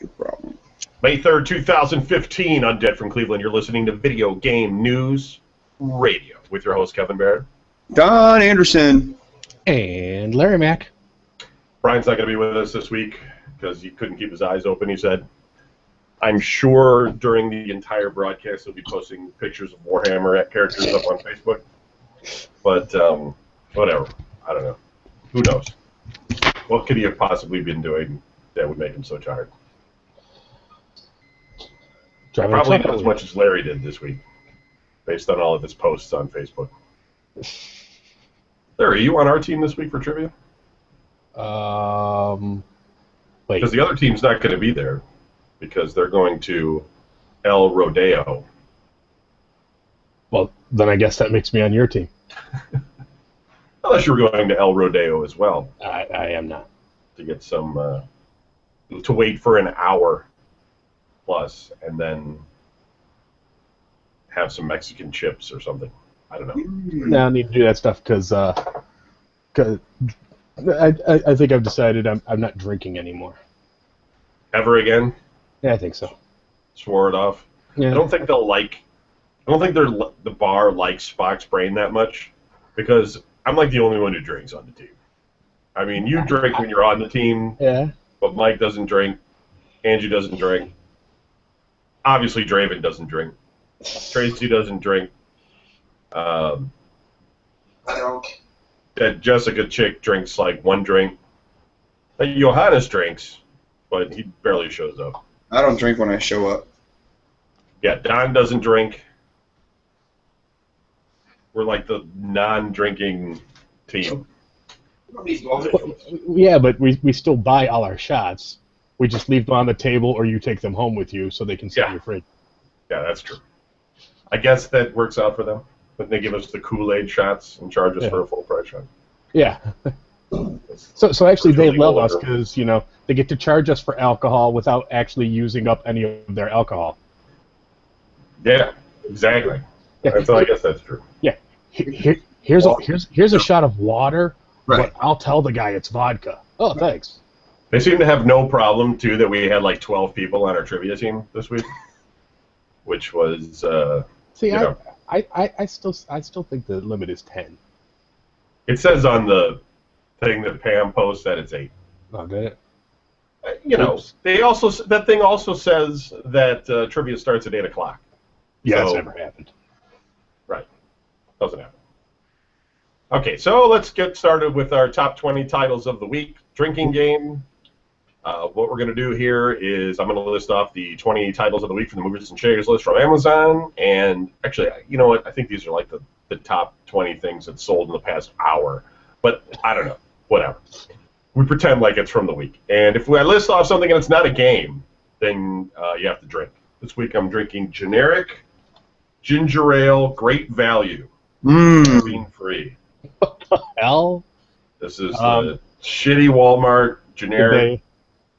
your problem? May 3rd, 2015, Undead from Cleveland. You're listening to Video Game News Radio with your host, Kevin Barrett. Don Anderson. And Larry Mack. Brian's not going to be with us this week because he couldn't keep his eyes open, he said. I'm sure during the entire broadcast he'll be posting pictures of Warhammer characters up on Facebook. But, whatever. I don't know. Who knows? What could he have possibly been doing that would make him so tired? Probably not as much as Larry did this week, based on all of his posts on Facebook. Larry, are you on our team this week for trivia? Wait. Because the other team's not going to be there, because they're going to El Rodeo. Well, then I guess that makes me on your team. Unless you're going to El Rodeo as well. I am not. To get some, to wait for an hour plus, and then have some Mexican chips or something. I don't know. No, I need to do that stuff because I think I've decided I'm not drinking anymore. Ever again? Yeah, I think so. Swore it off. Yeah. I don't think the bar likes Spock's brain that much, because I'm like the only one who drinks on the team. I mean, you drink when you're on the team, yeah, but Mike doesn't drink. Angie doesn't drink. Obviously, Draven doesn't drink. Tracy doesn't drink. I don't. That Jessica chick drinks like one drink. Johannes drinks, but he barely shows up. I don't drink when I show up. Yeah, Don doesn't drink. We're like the non-drinking team. Yeah, but we still buy all our shots. We just leave them on the table, or you take them home with you so they can sit in your fridge. Yeah, that's true. I guess that works out for them. But they give us the Kool-Aid shots and charge us for a full price shot. Yeah. So actually they love us because, they get to charge us for alcohol without actually using up any of their alcohol. Yeah, exactly. Yeah. So I guess that's true. Yeah. Here's a shot of water, but I'll tell the guy it's vodka. Oh, thanks. They seem to have no problem, too, that we had like 12 people on our trivia team this week, which was... I still think the limit is 10. It says on the thing that Pam posts that it's 8. Oh, did it? That thing also says that trivia starts at 8 o'clock. Yeah, that's never happened. Right. Doesn't happen. Okay, so let's get started with our top 20 titles of the week. Drinking game. What we're going to do here is I'm going to list off the 20 titles of the week from the Movers and Shakers list from Amazon. And actually, you know what? I think these are like the top 20 things that sold in the past hour. But I don't know. Whatever. We pretend like it's from the week. And if I list off something and it's not a game, then you have to drink. This week I'm drinking generic ginger ale, great value. Caffeine-free. What the hell? This is the shitty Walmart generic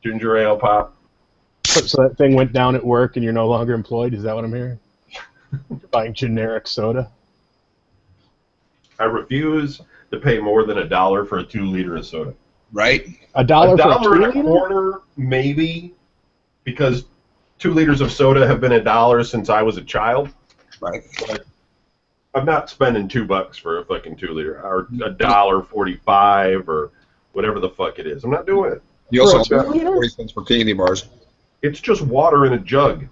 ginger ale pop. So that thing went down at work and you're no longer employed? Is that what I'm hearing? You're buying generic soda? I refuse to pay more than $1 for a 2-liter of soda. Right? $1 for a 2-liter? $1.25, maybe, because 2 liters of soda have been $1 since I was a child. Right. But I'm not spending $2 for a fucking 2-liter, or $1.45 or whatever the fuck it is. I'm not doing it. You also got 40 cents for candy bars. It's just water in a jug.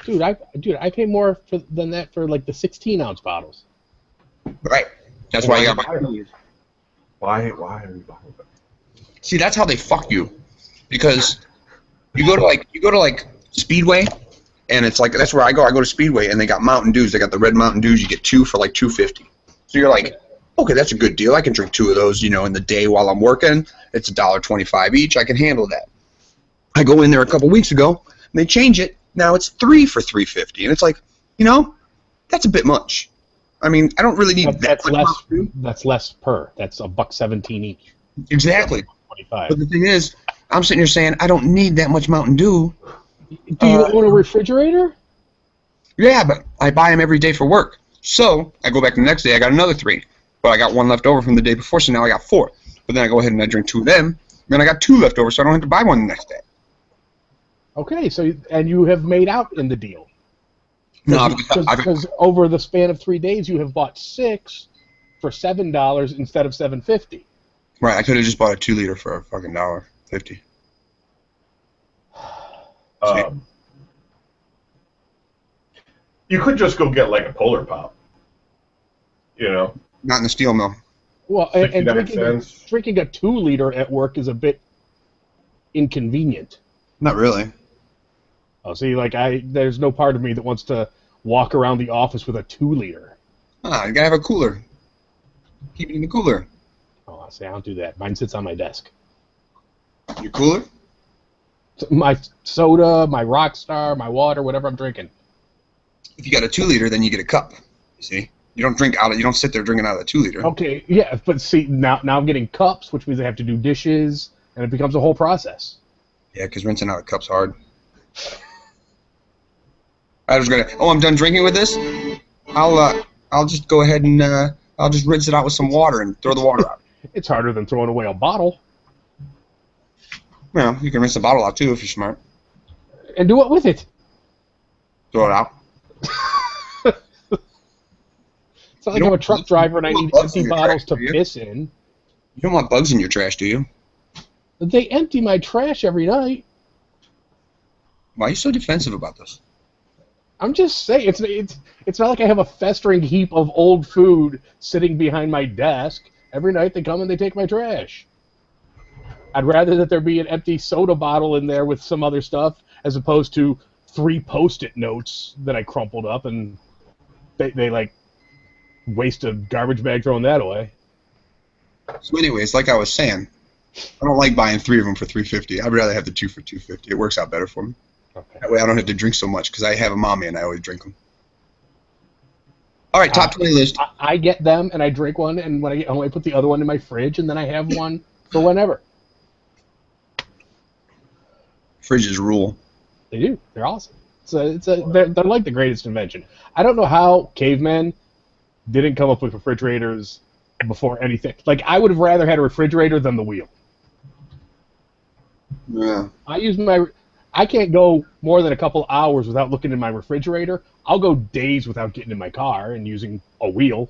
Dude, I pay more than that for like the 16-ounce bottles. Right. That's why you got my. Why are you buying that? See, that's how they fuck you, because you go to like Speedway, and it's like that's where I go. I go to Speedway, and they got Mountain Dews. They got the red Mountain Dews. You get 2 for like $2.50. So you're like, okay, that's a good deal. I can drink 2 of those, in the day while I'm working. It's $1.25 each. I can handle that. I go in there a couple weeks ago, and they change it. Now it's 3 for $3.50, and it's like, that's a bit much. I mean, I don't really need that much. That's less per. That's $1.17 each. Exactly. $1.25. But the thing is, I'm sitting here saying I don't need that much Mountain Dew. Do you own a refrigerator? Yeah, but I buy them every day for work. So I go back the next day, I got another 3. But I got 1 left over from the day before, so now I got 4. But then I go ahead and I drink 2 of them. Then I got 2 left over, so I don't have to buy one the next day. Okay, so and you have made out in the deal. No, Because over the span of 3 days, you have bought 6 for $7 instead of $7.50. right. I could have just bought a 2-liter for a fucking $1.50. You could just go get like a Polar Pop. You know? Not in the steel mill. Well, and 69 cents. drinking a 2-liter at work is a bit inconvenient. Not really. Oh, see, like there's no part of me that wants to walk around the office with a 2-liter. Ah, you gotta have a cooler. Keep it in the cooler. Oh, see, I don't do that. Mine sits on my desk. Your cooler? My soda, my Rockstar, my water, whatever I'm drinking. If you got a 2-liter, then you get a cup. You see? You don't drink out of. You don't sit there drinking out of the 2-liter. Okay, yeah, but see, now I'm getting cups, which means I have to do dishes, and it becomes a whole process. Yeah, because rinsing out a cup's hard. I was gonna. Oh, I'm done drinking with this. I'll just go ahead and I'll just rinse it out with some water and throw the water out. It's harder than throwing away a bottle. Well, you can rinse the bottle out too if you're smart. And do what with it? Throw it out. It's not like I'm a truck driver and I need empty bottles to piss in. You don't want bugs in your trash, do you? They empty my trash every night. Why are you so defensive about this? I'm just saying, it's not like I have a festering heap of old food sitting behind my desk. Every night they come and they take my trash. I'd rather that there be an empty soda bottle in there with some other stuff as opposed to 3 Post-it notes that I crumpled up and they like waste a garbage bag throwing that away. So anyways, like I was saying, I don't like buying 3 of them for $3.50. I'd rather have the 2 for $2.50. It works out better for me. Okay. That way I don't have to drink so much because I have a mommy and I always drink them. All right, top 20 list. I get them and I drink one, and when I get home I put the other one in my fridge, and then I have one for whenever. Fridges rule. They do. They're awesome. They're like the greatest invention. I don't know how cavemen didn't come up with refrigerators before anything. Like, I would have rather had a refrigerator than the wheel. Yeah. I can't go more than a couple hours without looking in my refrigerator. I'll go days without getting in my car and using a wheel.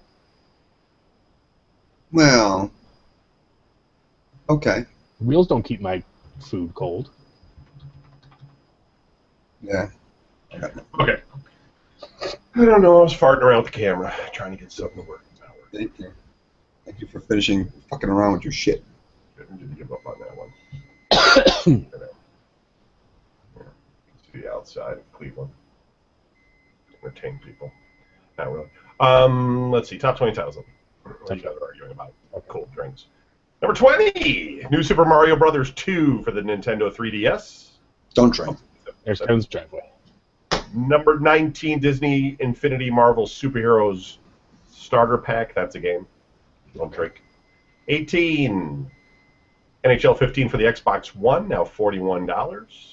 Well, okay. Wheels don't keep my food cold. Yeah. Okay. I don't know. I was farting around with the camera, trying to get something to work. Thank you. Thank you for finishing fucking around with your shit. Didn't give up on that one. See outside of Cleveland. Entertain people. Not really. Let's see. Top 20,000. What you guys are arguing about? Cold drinks. Number 20. New Super Mario Brothers 2 for the Nintendo 3DS. Don't drink. There's Kevin's driveway. Number 19. Disney Infinity Marvel Superheroes Starter Pack. That's a game. Don't drink. 18. NHL 15 for the Xbox One. Now $41.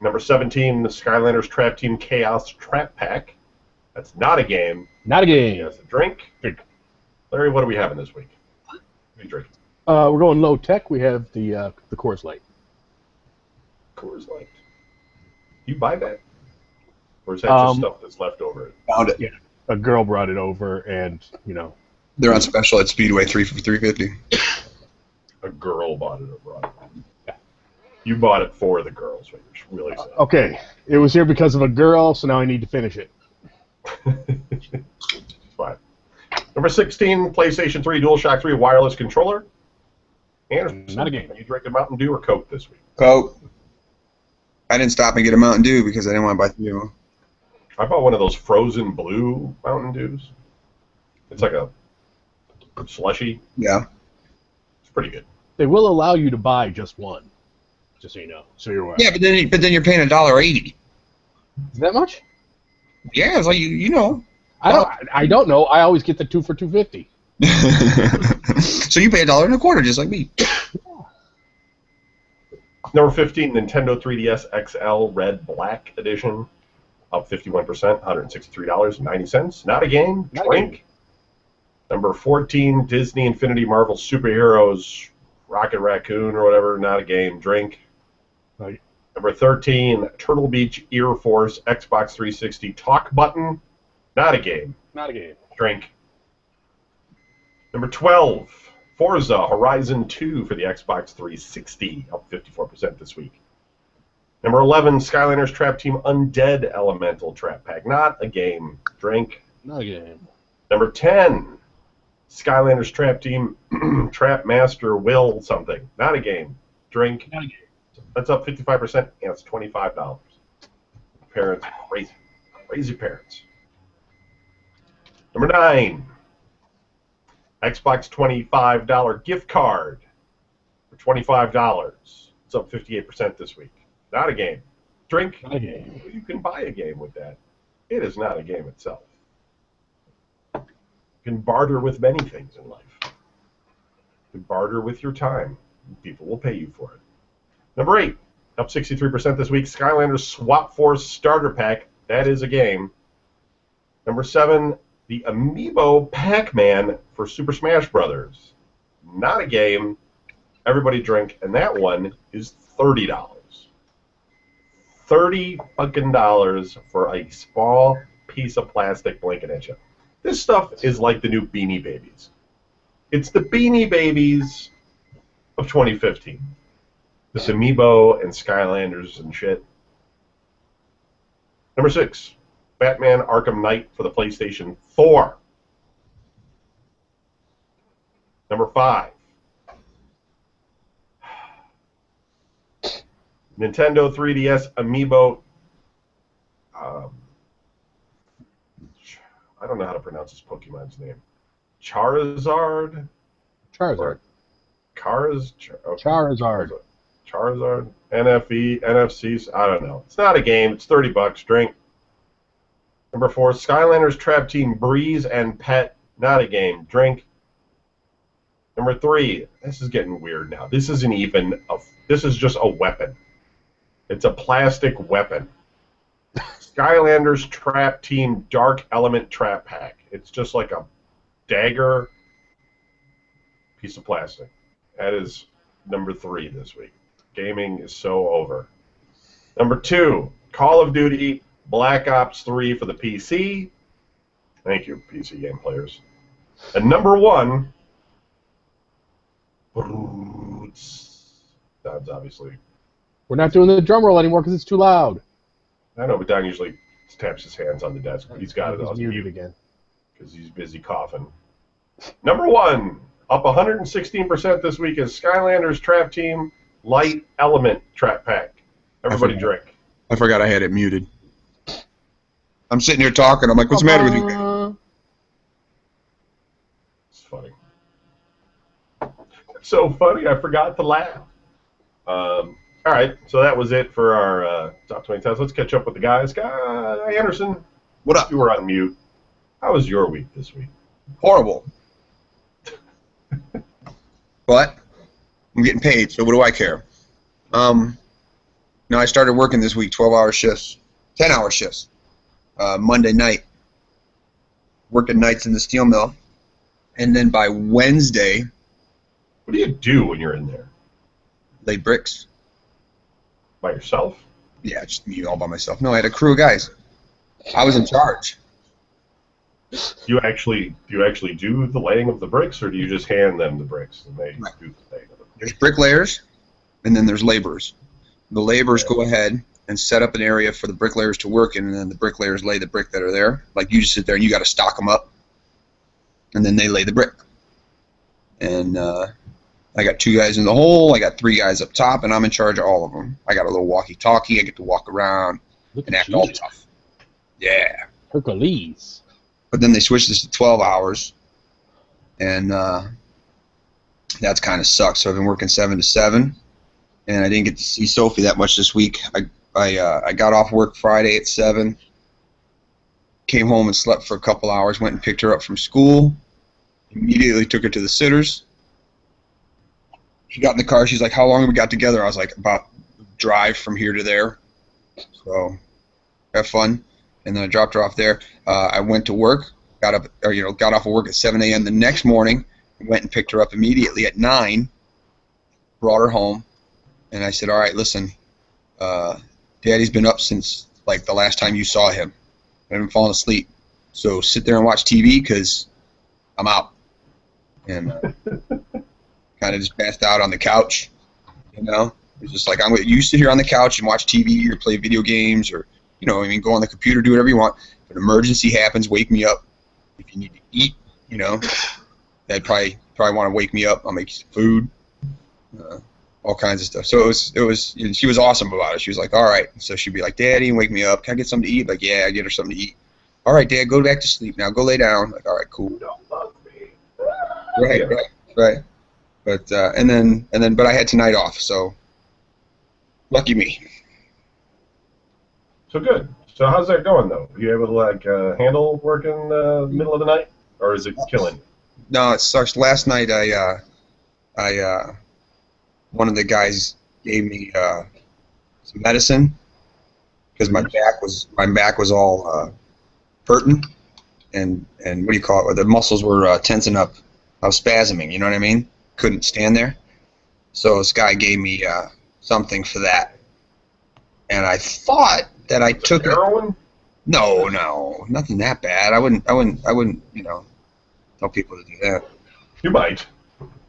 Number 17, the Skylanders Trap Team Chaos Trap Pack. That's not a game. Not a game. That's a drink. Larry, what are we having this week? What are you drinking? We're going low tech. We have the Coors Light. Coors Light. You buy that? Or is that just stuff that's left over? Found it. Yeah. A girl brought it over, and, They're on special at Speedway 3 for $3.50. A girl bought it or brought it. Yeah. You bought it for the girls, what you're really saying. Okay. It was here because of a girl, so now I need to finish it. Fine. Number 16, PlayStation 3 DualShock 3 wireless controller. Anderson, not a game. Are you drinking Mountain Dew or Coke this week? Coke. I didn't stop and get a Mountain Dew because I didn't want to buy 3 of them. I bought one of those frozen blue Mountain Dews. It's like a slushy. Yeah. It's pretty good. They will allow you to buy just one, just so you know. So you're aware. Yeah, but then you're paying $1.80. Is that much? Yeah, it's like you know. I don't know. I always get the 2 for $2.50. So you pay $1.25 just like me. Number 15, Nintendo 3DS XL Red Black Edition, up 51%, $163.90. Not a game. Not a drink. game. Number 14, Disney Infinity Marvel Superheroes Rocket Raccoon or whatever. Not a game. Drink. Number 13, Turtle Beach Ear Force Xbox 360 talk button. Not a game. Not a game. Drink. Number 12, Forza Horizon 2 for the Xbox 360, up 54% this week. Number 11, Skylanders Trap Team Undead Elemental Trap Pack. Not a game. Drink. Not a game. Number 10, Skylanders Trap Team Trap Master Will something. Not a game. Drink. Not a game. That's up 55%, and it's $25. Parents, crazy. Crazy parents. Number 9, Xbox $25 gift card for $25. It's up 58% this week. Not a game. Drink. Not a game. You can buy a game with that. It is not a game itself. You can barter with many things in life. You can barter with your time. People will pay you for it. Number 8, up 63% this week, Skylanders Swap Force Starter Pack. That is a game. Number 7, the Amiibo Pac-Man for Super Smash Brothers. Not a game. Everybody drink, and that one is $30. $30 fucking for a small piece of plastic blinking at you. This stuff is like the new Beanie Babies. It's the Beanie Babies of 2015. This Amiibo and Skylanders and shit. Number 6, Batman Arkham Knight for the PlayStation 4. Number 5, Nintendo 3DS Amiibo. I don't know how to pronounce this Pokemon's name. Charizard? Charizard. Charizard. NFE, NFCs, I don't know. It's not a game. It's $30. Drink. Number 4, Skylanders Trap Team Breeze and Pet. Not a game. Drink. Number 3, this is getting weird now. This isn't even this is just a weapon. It's a plastic weapon. Skylanders Trap Team Dark Element Trap Pack. It's just like a dagger piece of plastic. That is number 3 this week. Gaming is so over. Number 2, Call of Duty Black Ops 3 for the PC. Thank you, PC game players. And number 1, Don's obviously. We're not doing the drum roll anymore because it's too loud. I know, but Don usually taps his hands on the desk. He's got it on muted again because he's busy coughing. Number 1, up 116% this week is Skylanders Trap Team Light Element Trap Pack. Everybody drink. I forgot I had it muted. I'm sitting here talking. I'm like, what's the matter with you? It's funny. It's so funny, I forgot to laugh. All right, so that was it for our top 20 titles. Let's catch up with the guys. Guy Anderson, What up? you were on mute. How was your week this week? Horrible. But I'm getting paid, so what do I care? I started working this week, 12-hour shifts, 10-hour shifts. Monday night, working nights in the steel mill, and then by Wednesday, What do you do when you're in there? lay bricks. By yourself? Yeah, just me all by myself. No, I had a crew of guys. I was in charge. Do you actually do the laying of the bricks, or do you just hand them the bricks and they do the laying of them? There's bricklayers, and then there's laborers. The laborers go ahead and set up an area for the bricklayers to work in, and then the bricklayers lay the brick that are there. Like, you just sit there and you got to stock them up, and then they lay the brick. And I got 2 guys in the hole, I got 3 guys up top, and I'm in charge of all of them. I got a little walkie-talkie, I get to walk around and act all tough. Yeah. Hercules. But then they switched this to 12 hours, and that's kind of sucks. So I've been working 7 to 7, and I didn't get to see Sophie that much this week. I got off work Friday at 7, came home and slept for a couple hours, went and picked her up from school, immediately took her to the sitters. She got in the car. She's like, how long have we got together? I was like, about drive from here to there. So have fun. And then I dropped her off there. I went to work, got off of work at 7 a.m. the next morning, went and picked her up immediately at 9, brought her home, and I said, all right, listen, Daddy's been up since like the last time you saw him. I haven't fallen asleep. So sit there and watch TV because I'm out. And kind of just passed out on the couch. It's just like you sit here on the couch and watch TV or play video games or go on the computer, do whatever you want. If an emergency happens, wake me up. If you need to eat, Dad probably want to wake me up. I'll make you some food. All kinds of stuff. So it was. She was awesome about it. She was like, all right. So she'd be like, Daddy, wake me up. Can I get something to eat? Like, yeah, I get her something to eat. All right, Dad, go back to sleep now. Go lay down. Like, all right, cool. You don't love me. Right. But but I had tonight off, so lucky me. So good. So how's that going though? Are you able to handle working middle of the night, or is it killing you? No, it sucks. Last night one of the guys gave me some medicine because my back was all hurting and what do you call it? The muscles were tensing up. I was spasming. You know what I mean? Couldn't stand there. So this guy gave me something for that, and I thought that I took heroin. No, nothing that bad. I wouldn't tell people to do that. You might.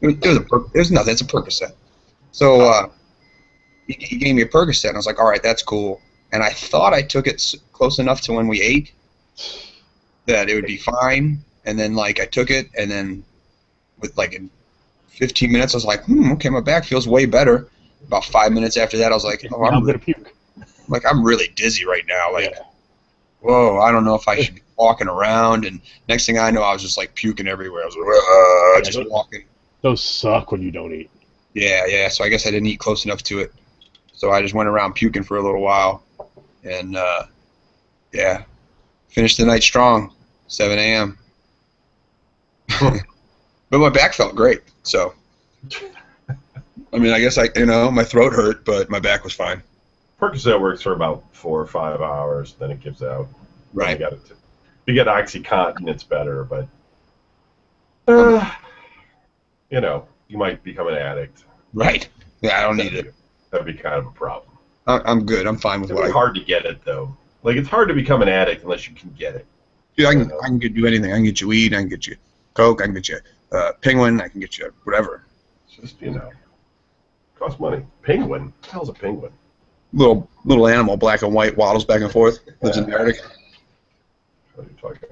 There's nothing. It's a Percocet. So he gave me a Percocet, and I was like, all right, that's cool. And I thought I took it close enough to when we ate that it would be fine. And then, I took it, and then in 15 minutes, I was like, okay, my back feels way better. About 5 minutes after that, I was like, oh, I'm going to puke. I'm really dizzy right now. Whoa, I don't know if I should be walking around. And next thing I know, I was just, puking everywhere. I was just walking. Those suck when you don't eat. Yeah, so I guess I didn't eat close enough to it. So I just went around puking for a little while. And, finished the night strong, 7 a.m. But my back felt great, so. I mean, I guess my throat hurt, but my back was fine. Percocet works for about 4 or 5 hours, then it gives out. Right. If you get OxyContin, it's better, but you might become an addict. Right. Yeah, I don't need it. That'd be kind of a problem. I'm good. I'm fine with It's hard to get it though. It's hard to become an addict unless you can get it. Dude, I can get you anything. I can get you weed. I can get you coke. I can get you penguin. I can get you whatever. It's just costs money. Penguin? What the hell's a penguin? Little animal, black and white, waddles back and forth. Lives in the Arctic. What are you talking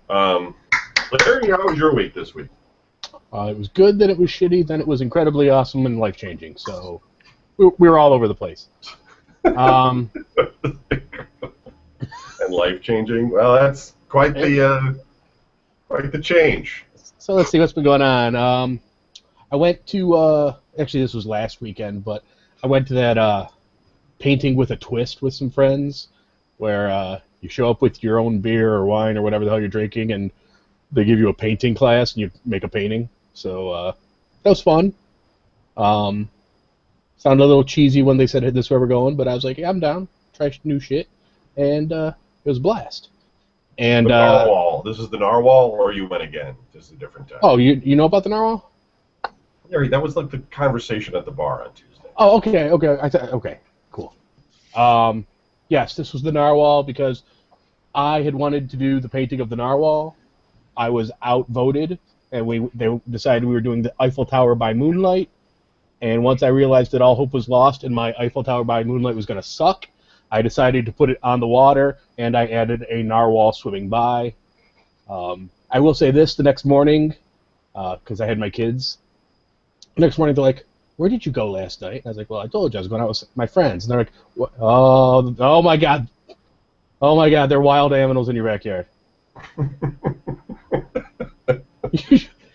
about? Larry, how was your week this week? It was good, then it was shitty, then it was incredibly awesome and life-changing. So we were all over the place. And life-changing? Well, that's quite the change. So let's see what's been going on. I went to actually this was last weekend, but I went to that painting with a twist with some friends, where you show up with your own beer or wine or whatever the hell you're drinking, and they give you a painting class and you make a painting. So that was fun. Sounded a little cheesy when they said, hey, this is where we're going, but I was like, yeah, I'm down. Try new shit. And it was a blast. And the narwhal. This is the narwhal, or you went again? This is a different time. Oh, you know about the narwhal? Larry, that was the conversation at the bar on Tuesday. Oh, okay. Okay, cool. Yes, this was the narwhal because I had wanted to do the painting of the narwhal. I was outvoted, and they decided we were doing the Eiffel Tower by moonlight. And once I realized that all hope was lost and my Eiffel Tower by moonlight was going to suck, I decided to put it on the water, and I added a narwhal swimming by. I will say this, the next morning, because I had my kids, the next morning they're like, where did you go last night? And I was like, well, I told you I was going out with my friends. And they're like, what? Oh my God, there are wild animals in your backyard.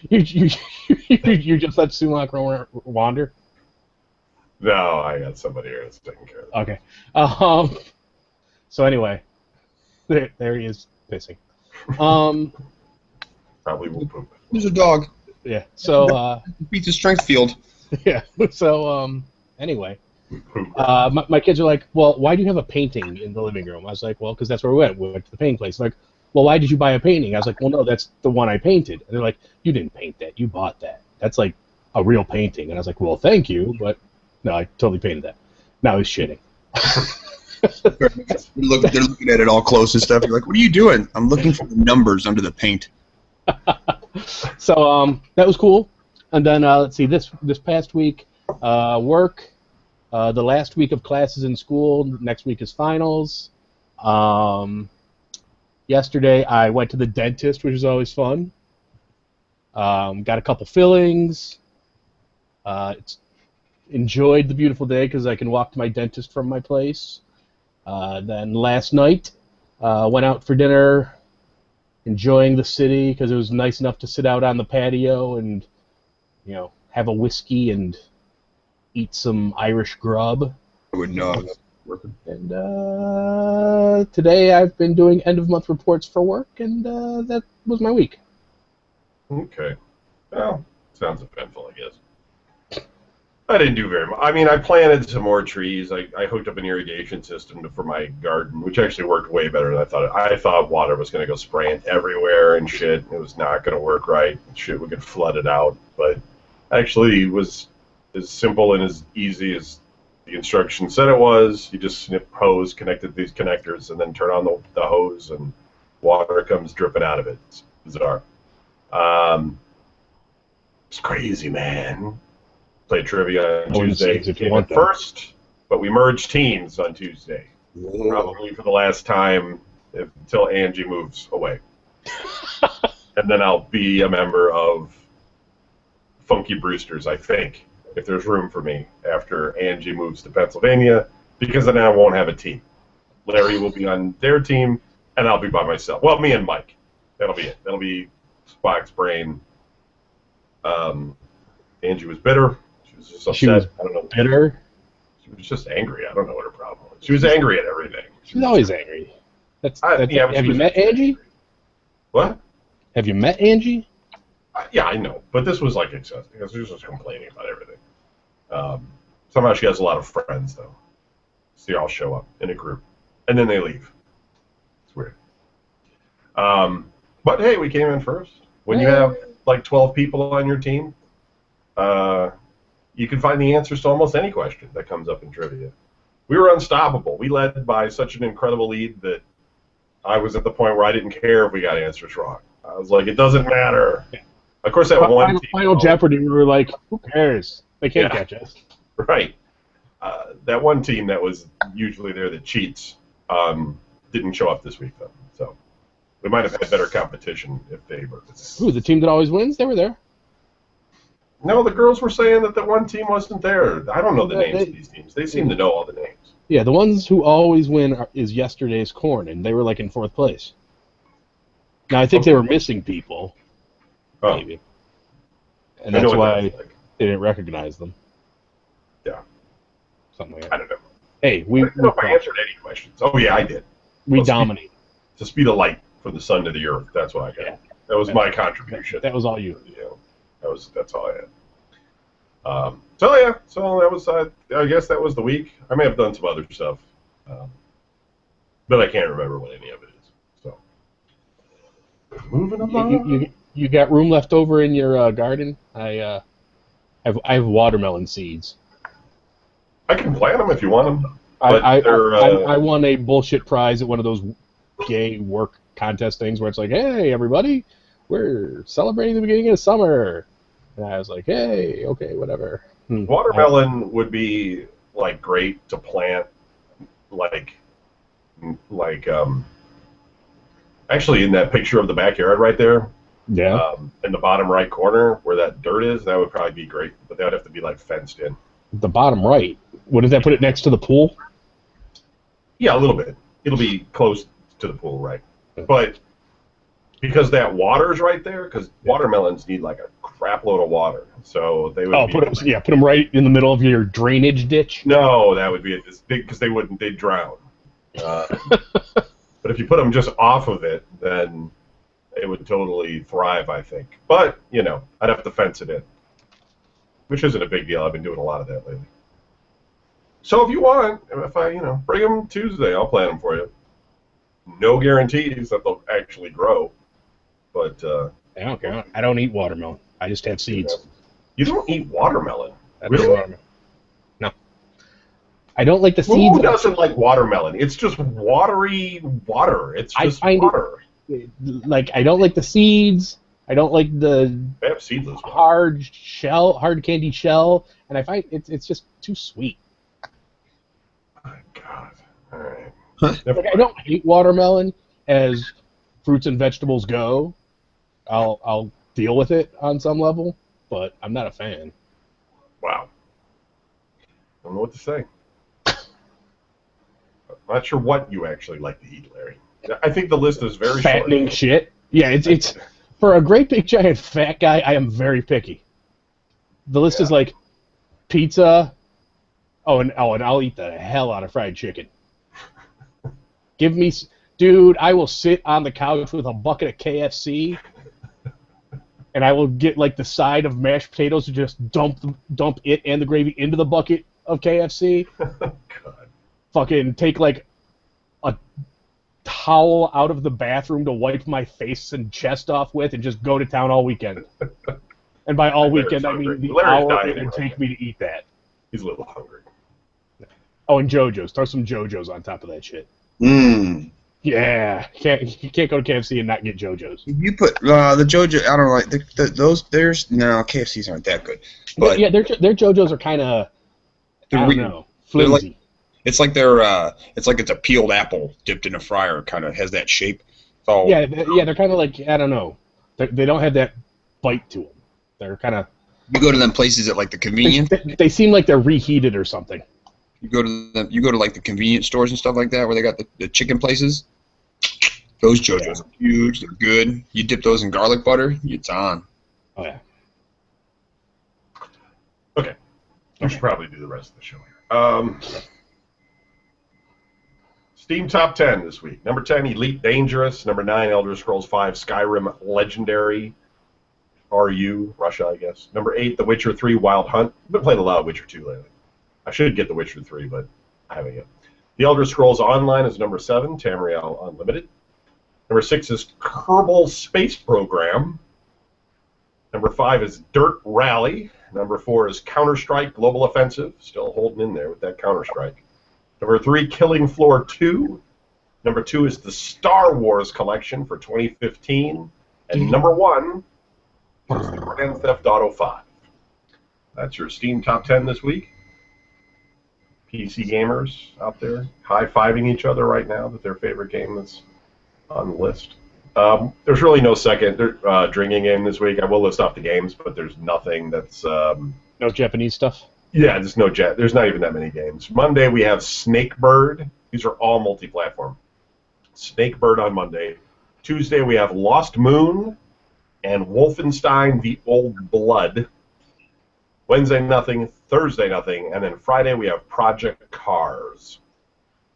you just let Sumac wander? No, I got somebody here that's taking care of it. Okay. So anyway, there he is pissing. Probably will poop. There's a dog. Yeah. So beats the strength field. Yeah. So anyway, my kids are like, well, why do you have a painting in the living room? I was like, well, because that's where we went. We went to the painting place. They're like, well, why did you buy a painting? I was like, well, no, that's the one I painted. And they're like, you didn't paint that. You bought that. That's like a real painting. And I was like, well, thank you, but no, I totally painted that. No, he's shitting. They're looking at it all close and stuff. You're like, what are you doing? I'm looking for the numbers under the paint. So that was cool. And then let's see, this past week, work. The last week of classes in school. Next week is finals. Yesterday I went to the dentist, which is always fun. Got a couple fillings. Enjoyed the beautiful day because I can walk to my dentist from my place. Then last night, went out for dinner, enjoying the city because it was nice enough to sit out on the patio and, have a whiskey and eat some Irish grub. I would know. Working. And today I've been doing end-of-month reports for work, and that was my week. Okay. Well, sounds eventful, I guess. I didn't do very much. I mean, I planted some more trees. I hooked up an irrigation system for my garden, which actually worked way better than I thought. I thought water was going to go spraying everywhere and shit. It was not going to work right. Shit would get flooded out. But actually, it was as simple and as easy as the instructions said it was. You just snip hose, connected these connectors, and then turn on the hose, and water comes dripping out of it. It's bizarre. It's crazy, man. Played trivia on Tuesday. Came in first, but we merged teams on Tuesday. Whoa. Probably for the last time until Angie moves away. And then I'll be a member of Funky Brewsters, I think, if there's room for me after Angie moves to Pennsylvania, because then I won't have a team. Larry will be on their team, and I'll be by myself. Well, me and Mike. That'll be it. That'll be Spock's brain. Angie was bitter. She was just upset. She was I don't know. bitter? She was just angry. I don't know what her problem was. She was angry at everything. She's always angry. Yeah, have you met Angie? What? Have you met Angie? Yeah, I know. But this was like excessive. Because she was just complaining about everything. Somehow she has a lot of friends, though. So they all show up in a group. And then they leave. It's weird. But hey, we came in first. When you have like 12 people on your team, you can find the answers to almost any question that comes up in trivia. We were unstoppable. We led by such an incredible lead that I was at the point where I didn't care if we got answers wrong. I was like, it doesn't matter. Of course, that one team. Final Jeopardy, we were like, who cares? They can't catch us. Right. That one team that was usually there that cheats didn't show up this week, though. So we might have had better competition if they were. Ooh, the team that always wins? They were there. No, the girls were saying that the one team wasn't there. I don't know the names of these teams. They seem to know all the names. Yeah, the ones who always win is yesterday's corn, and they were like in fourth place. Now, I think they were missing people, maybe. And that's why they didn't recognize them. Yeah. Something like that. I don't know. Hey, I don't know if I answered any questions. Oh, yeah, I did. We dominated. To speed of light from the sun to the earth. That's what I got. Yeah. That was my contribution. That was all you. That's all I had. So that was. I guess that was the week. I may have done some other stuff, but I can't remember what any of it is. So moving along. You got room left over in your garden? I have watermelon seeds. I can plant them if you want them. I won a bullshit prize at one of those gay work contest things where it's like, hey, everybody, we're celebrating the beginning of summer. And I was like, hey, okay, whatever. Watermelon would be like great to plant, actually in that picture of the backyard right there. Yeah. In the bottom right corner where that dirt is, that would probably be great, but that would have to be like fenced in. The bottom right. Wouldn't that put it next to the pool? Yeah, a little bit. It'll be close to the pool, right? But because that water's right there, because watermelons need like a crap load of water, so they would. Put them right in the middle of your drainage ditch. No, that would be this big because they'd drown. But if you put them just off of it, then it would totally thrive, I think. But I'd have to fence it in, which isn't a big deal. I've been doing a lot of that lately. So if you want, if I bring them Tuesday, I'll plant them for you. No guarantees that they'll actually grow, but I don't care. I don't eat watermelon. I just have seeds. You don't eat watermelon? Really? Watermelon. No. I don't like the Who seeds. doesn't like watermelon? It's just watery water. It's just water. Like, I don't like the seeds. I don't like the They have seedless ones. hard candy shell, and I find it's just too sweet. My God. All right. Like, I don't hate watermelon as fruits and vegetables go. I'll deal with it on some level, but I'm not a fan. Wow. I don't know what to say. I'm not sure what you actually like to eat, Larry. I think the list is very Fattening short. shit. Yeah, it's for a great big giant fat guy. I am very picky. The list is like pizza. And I'll eat the hell out of fried chicken. Dude, I will sit on the couch with a bucket of KFC, and I will get like the side of mashed potatoes and just dump it and the gravy into the bucket of KFC. God. Fucking take like a towel out of the bathroom to wipe my face and chest off with, and just go to town all weekend. And by all weekend, I mean the hour it would take me to eat that. He's a little hungry. Oh, and JoJo's. Throw some JoJo's on top of that shit. Mmm. Yeah, you can't go to KFC and not get JoJo's. You put the JoJo. I don't like those. There's no KFCs aren't that good. But yeah, their JoJo's are kind of flimsy. It's like it's a peeled apple dipped in a fryer. Kind of has that shape. So yeah, they're kind of like, I don't know. They don't have that bite to them. They're kind of. You go to them places at like the convenience. They seem like they're reheated or something. You go to like the convenience stores and stuff like that where they got the chicken places. Those JoJo's are huge. They're good. You dip those in garlic butter, it's on. Oh yeah. Okay. We should probably do the rest of the show here. Steam Top 10 this week. Number 10, Elite Dangerous. Number 9, Elder Scrolls V, Skyrim Legendary. RU, Russia, I guess. Number 8, The Witcher 3, Wild Hunt. I've been playing a lot of Witcher 2 lately. I should get The Witcher 3, but I haven't yet. The Elder Scrolls Online is number 7, Tamriel Unlimited. Number 6 is Kerbal Space Program. Number 5 is Dirt Rally. Number 4 is Counter-Strike Global Offensive. Still holding in there with that Counter-Strike. Number 3, Killing Floor 2. Number 2 is the Star Wars Collection for 2015. And number 1 is Grand Theft Auto 5. That's your Steam Top 10 this week. PC gamers out there high-fiving each other right now that their favorite game that's on the list. There's really no second drinking game this week. I will list off the games, but there's nothing that's... no Japanese stuff? Yeah, there's there's not even that many games. Monday we have Snakebird. These are all multi-platform. Snakebird on Monday. Tuesday we have Lost Moon and Wolfenstein: The Old Blood. Wednesday, nothing. Thursday, nothing. And then Friday, we have Project Cars.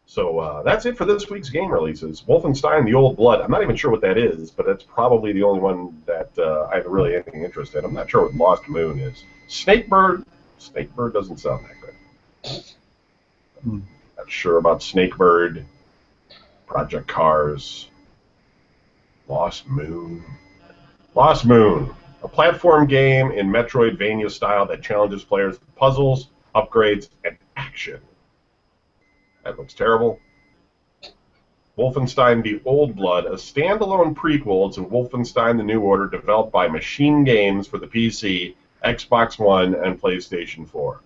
So that's it for this week's game releases. Wolfenstein: The Old Blood. I'm not even sure what that is, but that's probably the only one that I have really anything interest in. I'm not sure what Lost Moon is. Snakebird doesn't sound that good. Not sure about Snakebird. Project Cars. Lost Moon. Lost Moon. A platform game in Metroidvania style that challenges players with puzzles, upgrades, and action. That looks terrible. Wolfenstein: The Old Blood, a standalone prequel to Wolfenstein: The New Order developed by Machine Games for the PC, Xbox One, and PlayStation 4.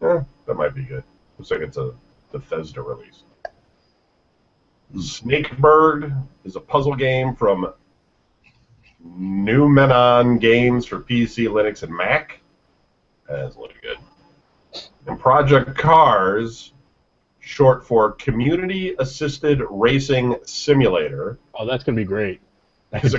That might be good. Looks like it's a Bethesda release. Snakebird is a puzzle game from Numenon Games for PC, Linux, and Mac. That's looking good. And Project Cars, short for Community Assisted Racing Simulator. Oh, that's going to be great. It's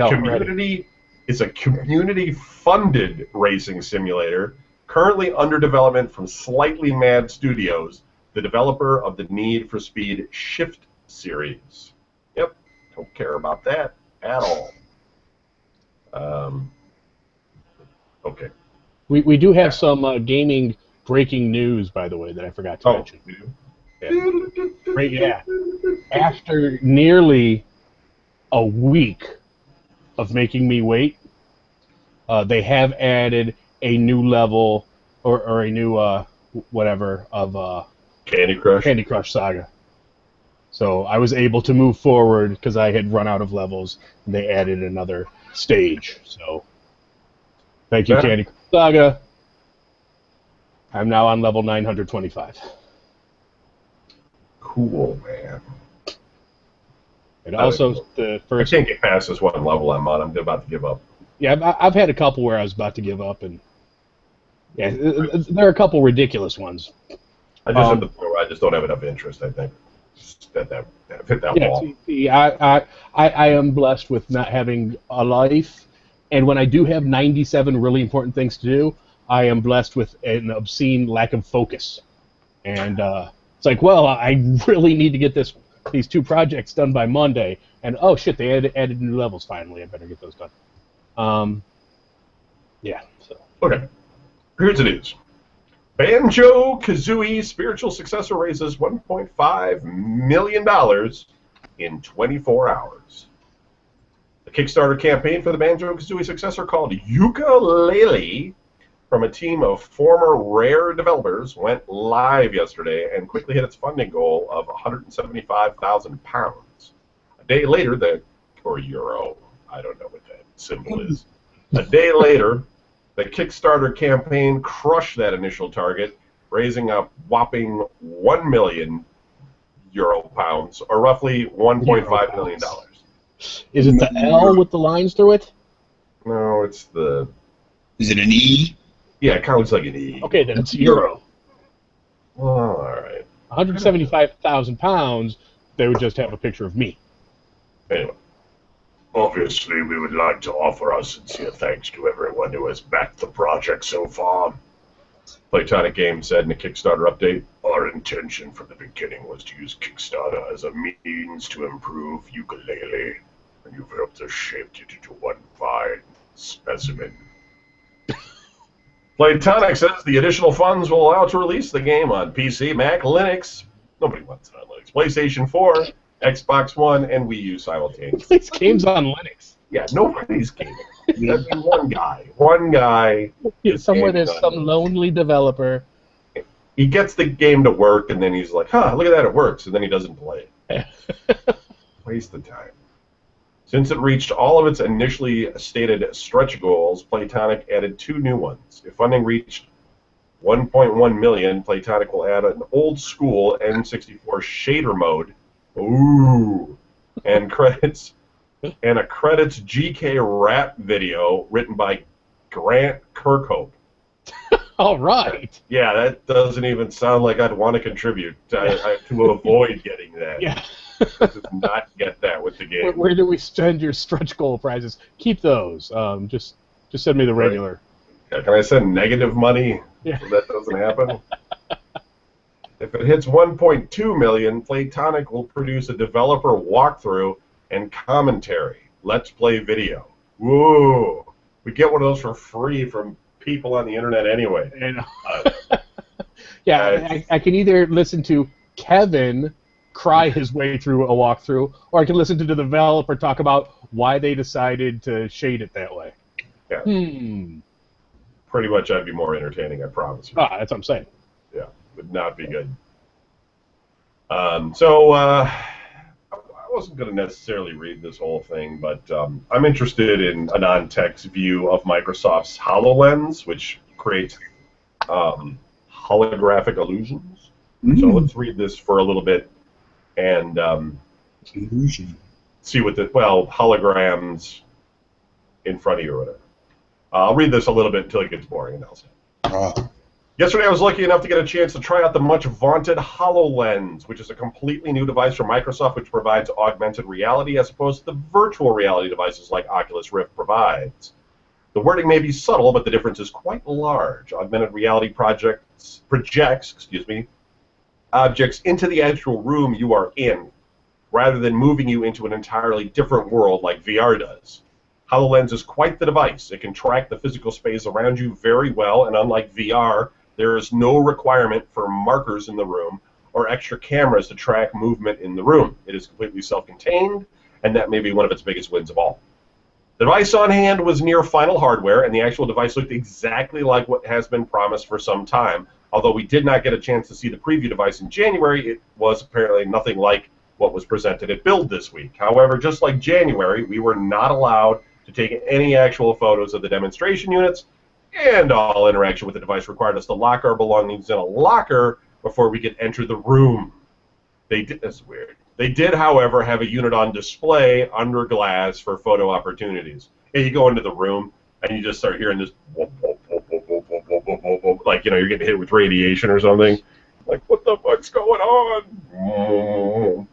a community-funded racing simulator currently under development from Slightly Mad Studios, the developer of the Need for Speed Shift series. Yep, don't care about that at all. Okay. We do have some gaming breaking news, by the way, that I forgot to mention. We do? Yeah. Right, yeah. After nearly a week of making me wait, they have added a new level or a new whatever of Candy Crush? Candy Crush Saga. So I was able to move forward because I had run out of levels, and they added another stage. So thank you, Yeah. Candy Crush Saga. I'm now on level 925. Cool, man. And also the I first. can't get past this one level I'm on. I'm about to give up. Yeah, I've had a couple where I was about to give up, and yeah, there are a couple ridiculous ones. I just at the point where I just don't have enough interest, I think. Just hit that Yeah, wall. see, I am blessed with not having a life, and when I do have 97 really important things to do, I am blessed with an obscene lack of focus. And it's like, well, I really need to get these 2 projects done by Monday, and oh shit, they added new levels finally. I better get those done. Yeah. So. Okay. Here's the news. Banjo-Kazooie spiritual successor raises $1.5 million in 24 hours. The Kickstarter campaign for the Banjo-Kazooie successor, called Ukulele, from a team of former Rare developers, went live yesterday and quickly hit its funding goal of £175,000. A day later, or euro, I don't know what that symbol is. A day later, the Kickstarter campaign crushed that initial target, raising a whopping €1 million, or roughly $1.5 million. Is it the L with the lines through it? No, it's the... Is it an E? Yeah, it kind of looks like an E. Okay, then it's euro. Well, all right. £175,000, they would just have a picture of me. Anyway. Obviously, we would like to offer our sincere thanks to everyone who has backed the project so far. Playtonic Games said in a Kickstarter update, our intention from the beginning was to use Kickstarter as a means to improve Ukulele, and you've helped us shape it into one fine specimen. Playtonic says the additional funds will allow it to release the game on PC, Mac, Linux. Nobody wants it on Linux. PlayStation 4, Xbox One, and Wii U simultaneously. This game's on Linux. Yeah, nobody's gaming. I mean, one guy. Somewhere there's some lonely developer. He gets the game to work, and then he's like, huh, look at that, it works, and then he doesn't play it. Waste of time. Since it reached all of its initially stated stretch goals, Playtonic added 2 new ones. If funding reached $1.1 million, Playtonic will add an old-school N64 shader mode. Ooh. And a credits GK rap video written by Grant Kirkhope. All right. Yeah, that doesn't even sound like I'd want to contribute to avoid getting that. Yeah. I did not get that with the game. Where do we spend your stretch goal prizes? Keep those. Just send me the regular. Yeah, can I send negative money Yeah. so that doesn't happen? If it hits 1.2 million, Playtonic will produce a developer walkthrough and commentary. Let's play video. Whoa! We get one of those for free from people on the internet anyway. And, yeah, I can either listen to Kevin cry his way through a walkthrough, or I can listen to the developer talk about why they decided to shade it that way. Yeah. Pretty much that'd be more entertaining, I promise you. That's what I'm saying. Yeah, would not be good. I wasn't going to necessarily read this whole thing, but I'm interested in a non-tech's view of Microsoft's HoloLens, which creates holographic illusions. So let's read this for a little bit and see what holograms in front of you or whatever. I'll read this a little bit until it gets boring, and I'll say. Yesterday, I was lucky enough to get a chance to try out the much-vaunted HoloLens, which is a completely new device from Microsoft which provides augmented reality as opposed to the virtual reality devices like Oculus Rift provides. The wording may be subtle, but the difference is quite large. Augmented reality projects objects into the actual room you are in, rather than moving you into an entirely different world like VR does. HoloLens is quite the device. It can track the physical space around you very well, and unlike VR, there is no requirement for markers in the room or extra cameras to track movement in the room. It is completely self-contained, and that may be one of its biggest wins of all. The device on hand was near final hardware, and the actual device looked exactly like what has been promised for some time, Although we did not get a chance to see the preview device in January, it was apparently nothing like what was presented at Build this week. However, just like January, we were not allowed to take any actual photos of the demonstration units, and all interaction with the device required us to lock our belongings in a locker before we could enter the room. That's weird. They did, however, have a unit on display under glass for photo opportunities. And you go into the room, and you just start hearing this, whoop, whoop, whoop, whoop, whoop, whoop, whoop, whoop, whoop, whoop, like, you're getting hit with radiation or something. Like, what the fuck's going on?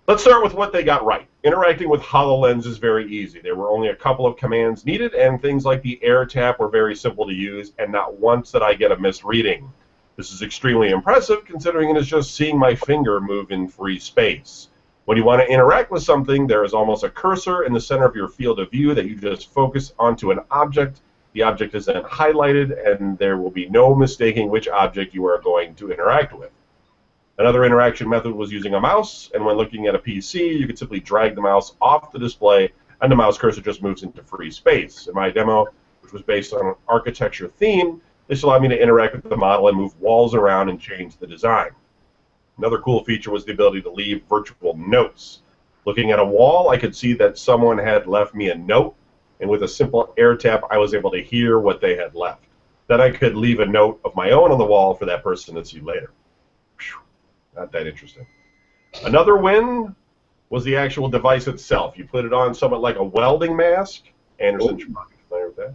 Let's start with what they got right. Interacting with HoloLens is very easy. There were only a couple of commands needed, and things like the air tap were very simple to use, and not once did I get a misreading. This is extremely impressive, considering it is just seeing my finger move in free space. When you want to interact with something, there is almost a cursor in the center of your field of view that you just focus onto an object. The object is then highlighted, and there will be no mistaking which object you are going to interact with. Another interaction method was using a mouse, and when looking at a PC, you could simply drag the mouse off the display, and the mouse cursor just moves into free space. In my demo, which was based on an architecture theme, this allowed me to interact with the model and move walls around and change the design. Another cool feature was the ability to leave virtual notes. Looking at a wall, I could see that someone had left me a note, and with a simple air tap, I was able to hear what they had left. Then I could leave a note of my own on the wall for that person to see later. Whew, not that interesting. Another win was the actual device itself. You put it on somewhat like a welding mask. Anderson, you're probably familiar with that.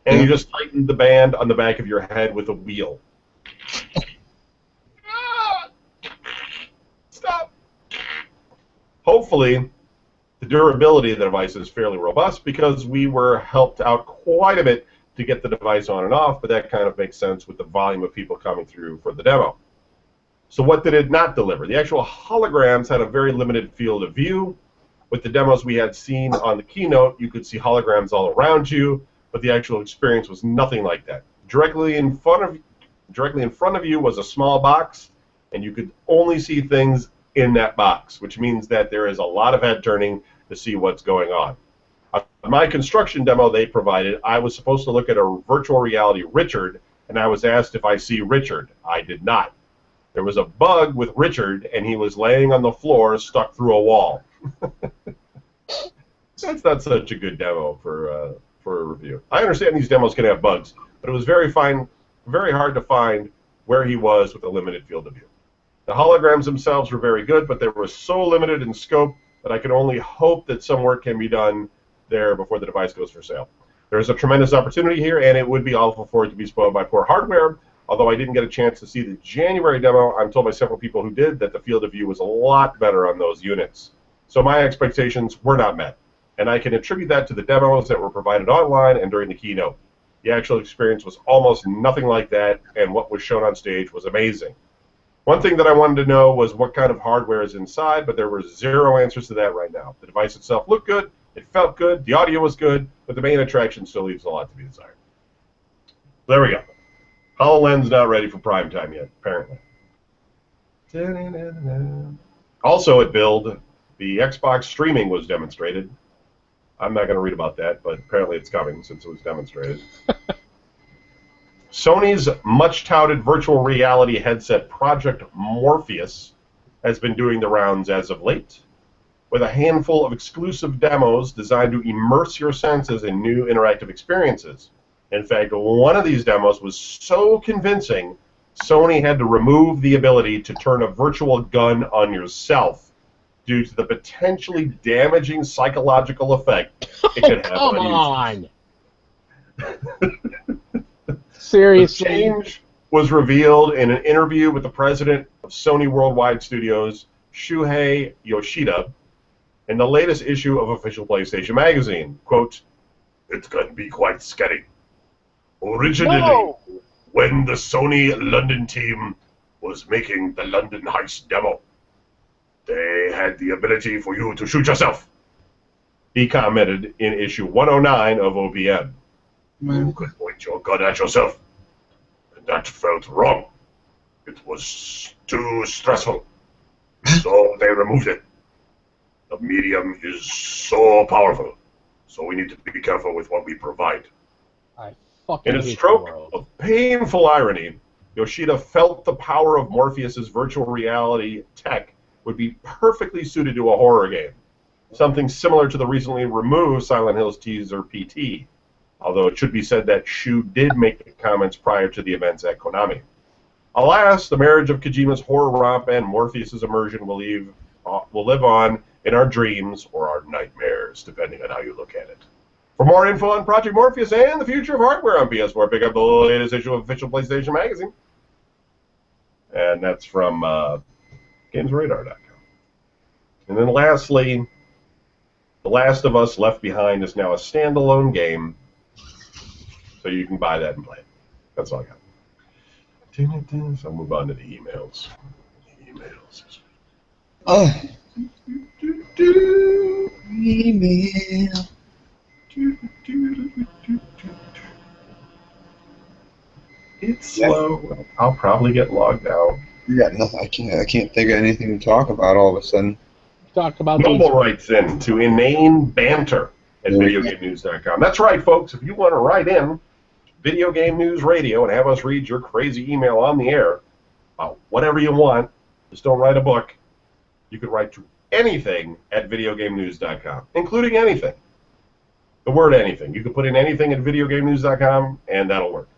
And you just tighten the band on the back of your head with a wheel. Stop. Hopefully, the durability of the device is fairly robust because we were helped out quite a bit to get the device on and off, but that kind of makes sense with the volume of people coming through for the demo. So what did it not deliver? The actual holograms had a very limited field of view. With the demos we had seen on the keynote, you could see holograms all around you, but the actual experience was nothing like that. Directly in front of you was a small box, and you could only see things in that box, which means that there is a lot of head turning to see what's going on. On my construction demo they provided, I was supposed to look at a virtual reality Richard, and I was asked if I see Richard. I did not. There was a bug with Richard, and he was laying on the floor stuck through a wall. That's not such a good demo for a review. I understand these demos can have bugs, but it was very hard to find where he was with a limited field of view. The holograms themselves were very good, but they were so limited in scope that I can only hope that some work can be done there before the device goes for sale. There is a tremendous opportunity here, and it would be awful for it to be spoiled by poor hardware. Although I didn't get a chance to see the January demo, I'm told by several people who did that the field of view was a lot better on those units. So my expectations were not met, and I can attribute that to the demos that were provided online and during the keynote. The actual experience was almost nothing like that, and what was shown on stage was amazing. One thing that I wanted to know was what kind of hardware is inside, but there were zero answers to that right now. The device itself looked good, it felt good, the audio was good, but the main attraction still leaves a lot to be desired. There we go. HoloLens not ready for prime time yet, apparently. Also at Build, the Xbox streaming was demonstrated. I'm not going to read about that, but apparently it's coming since it was demonstrated. Sony's much-touted virtual reality headset Project Morpheus has been doing the rounds as of late, with a handful of exclusive demos designed to immerse your senses in new interactive experiences. In fact, one of these demos was so convincing, Sony had to remove the ability to turn a virtual gun on yourself due to the potentially damaging psychological effect it could have on users. Seriously? The change was revealed in an interview with the president of Sony Worldwide Studios, Shuhei Yoshida, in the latest issue of Official PlayStation Magazine. Quote, "It can be quite scary. Originally, when the Sony London team was making the London Heist demo, they had the ability for you to shoot yourself," he commented in issue 109 of OPM. "You could point your gun at yourself, and that felt wrong. It was too stressful. So they removed it. The medium is so powerful, so we need to be careful with what we provide." In a stroke of painful irony, Yoshida felt the power of Morpheus's virtual reality tech would be perfectly suited to a horror game, something similar to the recently removed Silent Hills teaser PT, although it should be said that Shu did make comments prior to the events at Konami. Alas, the marriage of Kojima's horror romp and Morpheus's immersion will live on in our dreams or our nightmares, depending on how you look at it. For more info on Project Morpheus and the future of hardware on PS4, pick up the latest issue of official PlayStation Magazine. And that's from GamesRadar.com. And then lastly, The Last of Us Left Behind is now a standalone game, so you can buy that and play it. That's all I got. So I'll move on to the emails. Oh. Email. It's slow. I'll probably get logged out. You got nothing. I can't think of anything to talk about all of a sudden. Talk about Noble writes in to inane banter at videogamenews.com. That's right, folks. If you want to write in Video Game News Radio and have us read your crazy email on the air about whatever you want, just don't write a book. You can write to anything at videogamenews.com, including anything. The word anything. You can put in anything at videogamenews.com, and that'll work.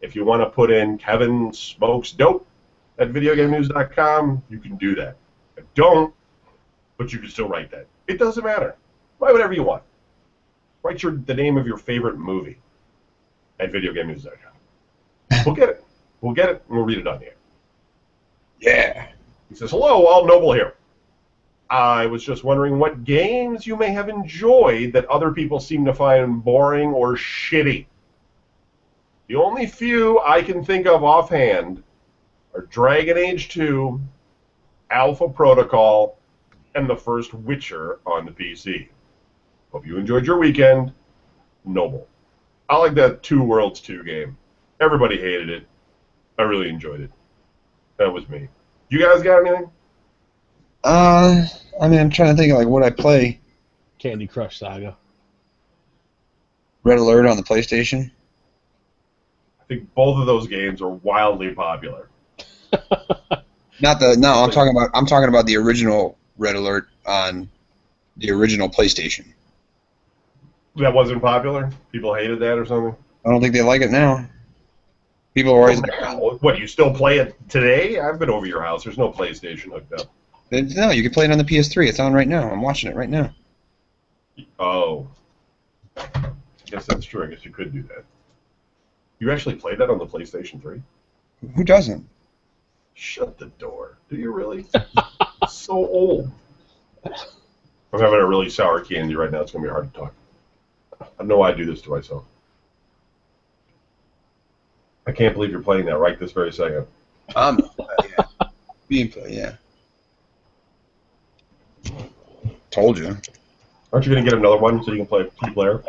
If you want to put in Kevin Smokes Dope at videogamenews.com, you can do that. Don't, but you can still write that. It doesn't matter. Write whatever you want. Write the name of your favorite movie at videogamenews.com. We'll get it. We'll get it, and we'll read it on the air. Yeah. He says, hello, all Noble here. I was just wondering what games you may have enjoyed that other people seem to find boring or shitty. The only few I can think of offhand are Dragon Age 2, Alpha Protocol, and the first Witcher on the PC. Hope you enjoyed your weekend. Noble. I like that Two Worlds 2 game. Everybody hated it. I really enjoyed it. That was me. You guys got anything? I mean, I'm trying to think of like what I play. Candy Crush Saga. Red Alert on the PlayStation. I think both of those games are wildly popular. I'm talking about the original Red Alert on the original PlayStation. That wasn't popular? People hated that or something? I don't think they like it now. People are always What, you still play it today? I've been over your house. There's no PlayStation hooked up. No, you can play it on the PS3. It's on right now. I'm watching it right now. Oh. I guess that's true. I guess you could do that. You actually played that on the PlayStation 3? Who doesn't? Shut the door. Do you really? So old. I'm having a really sour candy right now. It's going to be hard to talk. I know I do this to myself. I can't believe you're playing that right this very second. Yeah. Told you. Aren't you going to get another one so you can play two-player?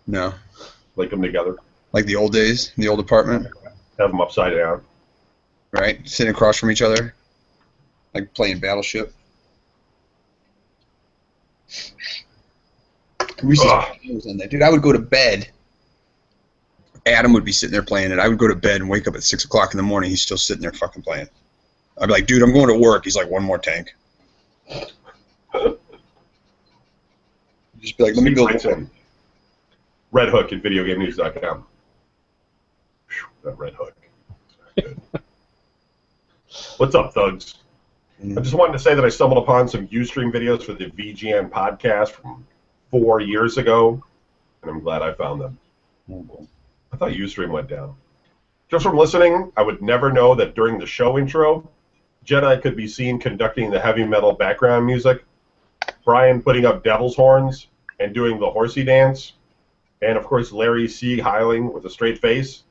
No. Link them together? Like the old days, the old apartment? Have them upside down. Right? Sitting across from each other? Like playing Battleship? We used to have games on that. Dude, I would go to bed. Adam would be sitting there playing it. I would go to bed and wake up at 6 o'clock in the morning. He's still sitting there fucking playing. I'd be like, dude, I'm going to work. He's like, one more tank. Just be like, let me build it. Red Hook at videogamenews.com. That Red Hook. Good. What's up, thugs? I just wanted to say that I stumbled upon some Ustream videos for the VGN podcast from 4 years ago, and I'm glad I found them. I thought Ustream went down. Just from listening, I would never know that during the show intro, Jedi could be seen conducting the heavy metal background music, Brian putting up devil's horns and doing the horsey dance, and of course Larry C. Heiling with a straight face.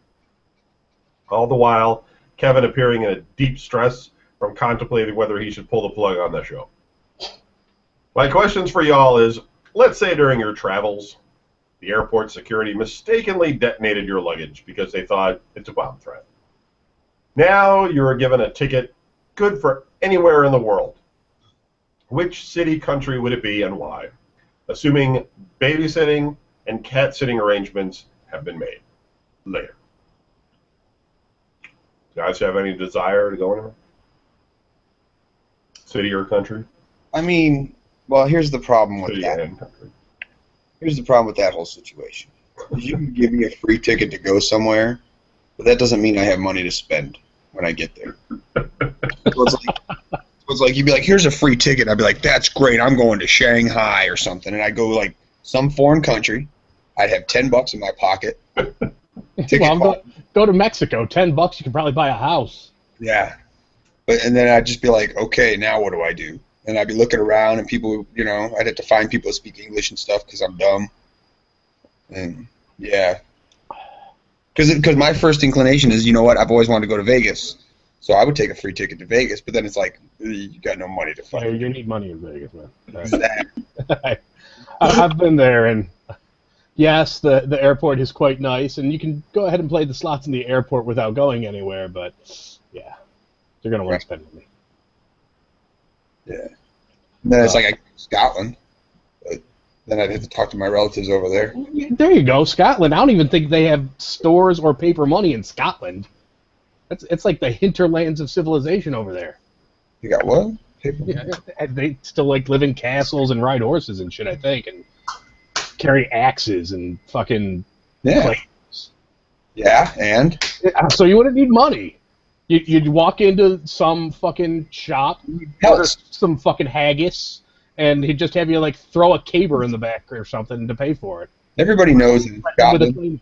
All the while, Kevin appearing in a deep stress from contemplating whether he should pull the plug on the show. My questions for y'all is, let's say during your travels, the airport security mistakenly detonated your luggage because they thought it's a bomb threat. Now you're given a ticket good for anywhere in the world. Which city, country would it be and why? Assuming babysitting and cat sitting arrangements have been made. Later. You guys have any desire to go anywhere? City or country? I mean, well, here's the problem with City that. and country. Here's the problem with that whole situation. You can give me a free ticket to go somewhere, but that doesn't mean I have money to spend when I get there. It's like you'd be like, here's a free ticket. I'd be like, that's great. I'm going to Shanghai or something. And I'd go like some foreign country. I'd have $10 in my pocket. Well, go to Mexico. $10, you can probably buy a house. Yeah. And then I'd just be like, okay, now what do I do? And I'd be looking around, and people, you know, I'd have to find people that speak English and stuff because I'm dumb. And, yeah. Because my first inclination is, you know what, I've always wanted to go to Vegas. So I would take a free ticket to Vegas, but then it's like, you got no money to Yeah, fucking. you need money in Vegas, man. Exactly. I've been there, and yes, the airport is quite nice, and you can go ahead and play the slots in the airport without going anywhere, but, yeah, you're going to want to spend money. Yeah. And then it's like I go to Scotland, but then I'd have to talk to my relatives over there. There you go, Scotland. I don't even think they have stores or paper money in Scotland. It's like the hinterlands of civilization over there. You got what? Paper? Yeah, they still like live in castles and ride horses and shit, I think, and carry axes and fucking claims. Yeah, and? So you wouldn't need money. You'd walk into some fucking shop, order some fucking haggis, and he'd just have you like throw a caber in the back or something to pay for it. Everybody knows that in Scotland.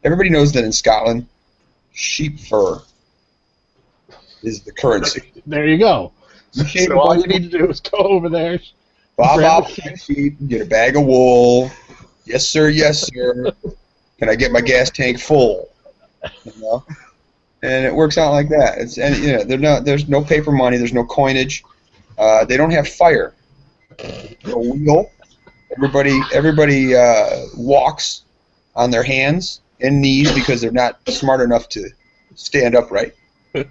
Everybody knows that in Scotland, sheep fur is the currency. There you go. So all you need to do is go over there. Bob sheep, get a bag of wool. Yes, sir. Yes, sir. Can I get my gas tank full? You know? And it works out like that. And you know, there's no paper money. There's no coinage. They don't have fire. No wheel. Everybody walks on their hands and knees because they're not smart enough to stand upright. Should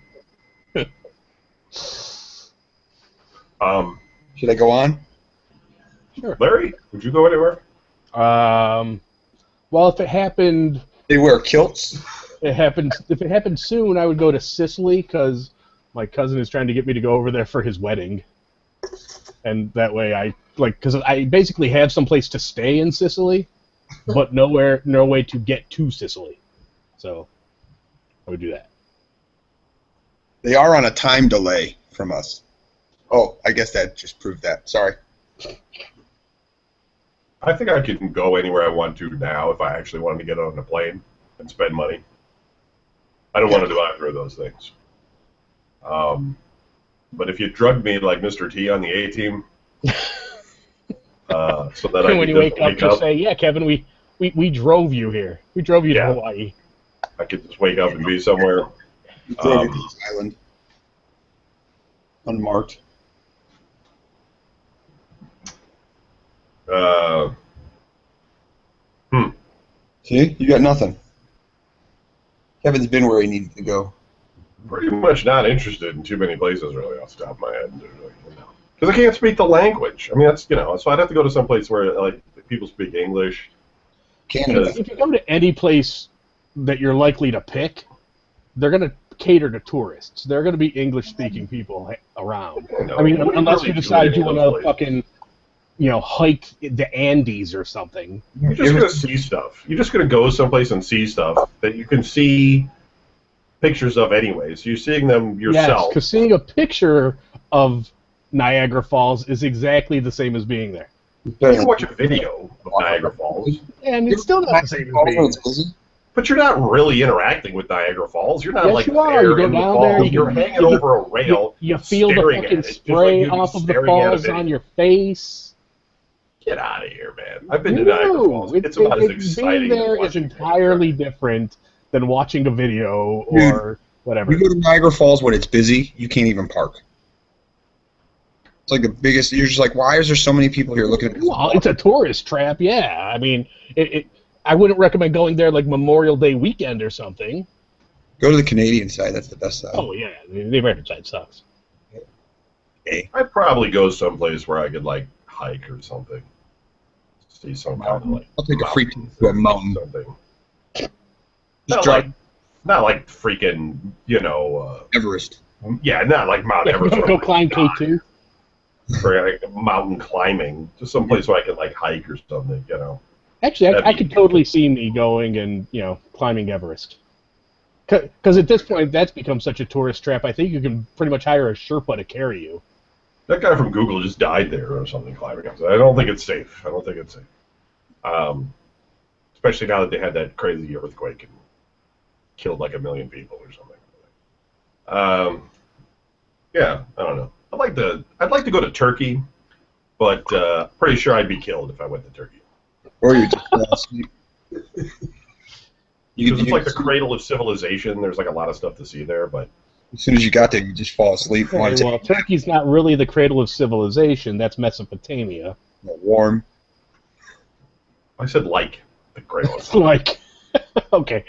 I go on? Sure. Larry, would you go anywhere? Well, if it happened, They wear kilts. if it happened soon, I would go to Sicily because my cousin is trying to get me to go over there for his wedding, and that way because I basically have some place to stay in Sicily, but no way to get to Sicily, so I would do that. They are on a time delay from us. Oh, I guess that just proved that. Sorry. I think I can go anywhere I want to now if I actually wanted to get on a plane and spend money. I don't want to do either of those things. But if you drugged me like Mr. T on the A-Team, so that I when you wake up, just say, "Yeah, Kevin, we drove you here. We drove you to Hawaii." I could just wake up and be somewhere. You drove to this island. Unmarked. See? You got nothing. Kevin's been where he needed to go. Pretty much not interested in too many places, really, off the top of my head. Because I can't speak the language. I mean, that's, so I'd have to go to some place where, like, people speak English. Canada. If you go to any place that you're likely to pick, they're going to cater to tourists. There are going to be English-speaking people around. No, I mean, unless really you decide you want to places. fucking, hike the Andes or something. You're just going to see stuff. You're just going to go someplace and see stuff that you can see pictures of anyways. You're seeing them yourself. Yes, because seeing a picture of Niagara Falls is exactly the same as being there. You can watch a video of Niagara Falls. And it's still not the same as being there. But you're not really interacting with Niagara Falls. You're not Yes, like you are. there You go in the down falls. there, You're hanging over a rail. You feel the staring fucking at it, just spray you'd be off of the staring at a falls video. on your face. Get out of here, man. I've been to Niagara Falls. It's about as exciting being there as is watching entirely different than watching a video or whatever. You go to Niagara Falls when it's busy, you can't even park. It's like the biggest. You're just like, why is there so many people here looking at this? Well, it's a tourist trap, yeah. I mean, I wouldn't recommend going there like Memorial Day weekend or something. Go to the Canadian side. That's the best side. Oh, yeah. The American side sucks. Hey. I'd probably go someplace where I could, like, hike or something. See some kind of, like, I'll take a free trip to a mountain. Something. Just Not drive like Not like freaking, Everest. yeah, not like Mount Yeah, Everest. go climb K2. For like mountain climbing, just someplace where I could like hike or something, Actually, That'd I be- could totally see me going and climbing Everest. Because at this point, that's become such a tourist trap. I think you can pretty much hire a Sherpa to carry you. That guy from Google just died there or something climbing up. I don't think it's safe. Especially now that they had that crazy earthquake and killed like 1 million people or something. Yeah, I don't know. I'd like to go to Turkey, but pretty sure I'd be killed if I went to Turkey. Or you just fall asleep. Because it's like the cradle of civilization. There's like a lot of stuff to see there, but as soon as you got there, you just fall asleep. Okay, well, Turkey's not really the cradle of civilization. That's Mesopotamia. Warm. I said like the cradle. It's like, okay,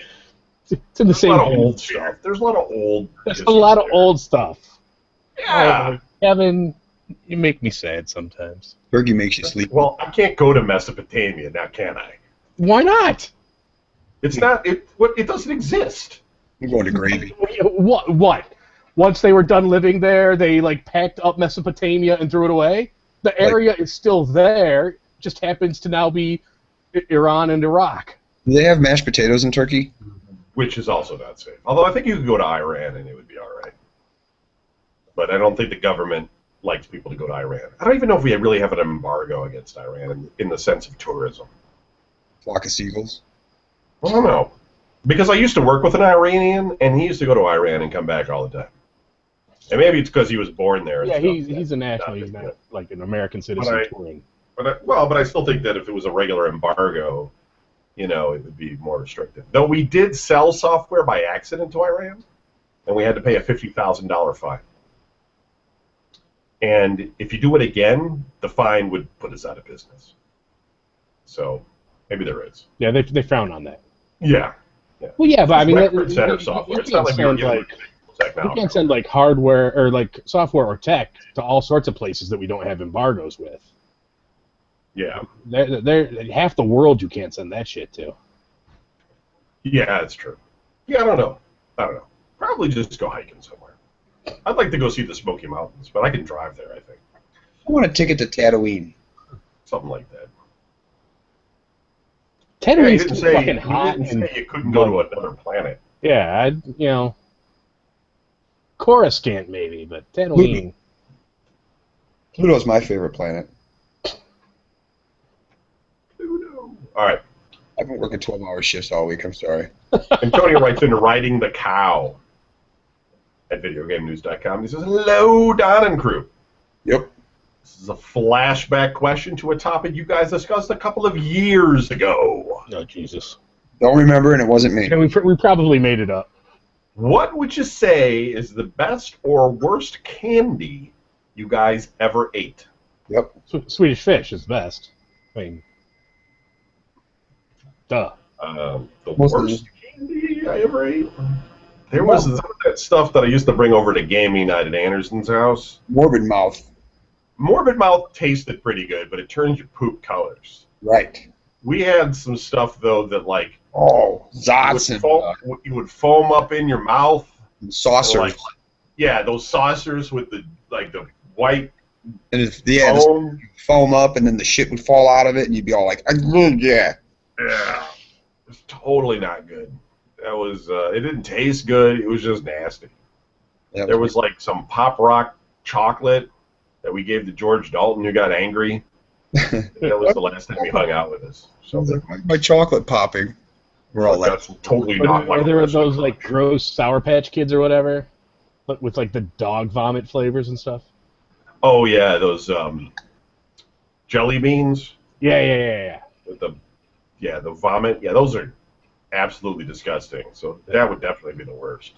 it's in the same There's a lot of hole. old stuff. There's a lot of old. There's a lot of old stuff. Yeah. Kevin, you make me sad sometimes. Turkey makes you sleep. Well, I can't go to Mesopotamia now, can I? Why not? It's not. It doesn't exist. We're going to gravy. What? Once they were done living there, they like packed up Mesopotamia and threw it away? The area is still there, just happens to now be Iran and Iraq. Do they have mashed potatoes in Turkey? Which is also not safe. Although I think you could go to Iran and it would be all right. But I don't think the government likes people to go to Iran. I don't even know if we really have an embargo against Iran in the sense of tourism. Flock of seagulls. I don't know. Because I used to work with an Iranian, and he used to go to Iran and come back all the time. And maybe it's because he was born there. Yeah, and stuff. he's a national. He's not like an American citizen touring. But I still think that if it was a regular embargo, it would be more restrictive. Though we did sell software by accident to Iran, and we had to pay a $50,000 fine. And if you do it again, the fine would put us out of business. So maybe there is. Yeah, they frown on that. Yeah. Well, yeah, but I mean, record center software. It's not like we were giving you can't send like hardware or like software or tech to all sorts of places that we don't have embargoes with. Yeah. They're half the world you can't send that shit to. Yeah, that's true. Yeah, I don't know. Probably just go hiking somewhere. I'd like to go see the Smoky Mountains, but I can drive there, I think. I want a ticket to Tatooine. Something like that. Tatooine's Yeah, too fucking hot. You didn't say you couldn't go to another planet. Yeah, Coruscant maybe, but Tatooine. Pluto's my favorite planet. Pluto. All right. I've been working 12-hour shifts all week. I'm sorry. Antonio writes in Riding the Cow at videogamenews.com. He says, hello, Don and crew. Yep. This is a flashback question to a topic you guys discussed a couple of years ago. Oh, Jesus. Don't remember, and it wasn't me. And we probably made it up. What would you say is the best or worst candy you guys ever ate? Yep. Swedish Fish is best. I mean, duh. The Most of worst candy I ever ate? There was some of that stuff that I used to bring over to gaming night at Anderson's house. Morbid mouth. Morbid Mouth tasted pretty good, but it turns your poop colors. Right. We had some stuff, though, that, like, Oh, Zots and you would foam up in your mouth. saucers. Like, yeah, those saucers with the white and foam. foam up, and then the shit would fall out of it, and you'd be all like, yeah. Yeah. It was totally not good. That was, it didn't taste good. It was just nasty. There was, like, some Pop Rock chocolate that we gave to George Dalton, who got angry. That was the last time he hung out with us. So Like, my chocolate popping. We're all like, that's totally not like Are there those like gross Sour Patch Kids or whatever, but with like the dog vomit flavors and stuff? Oh yeah, those jelly beans. Yeah. With the vomit. Yeah, those are absolutely disgusting. So that would definitely be the worst.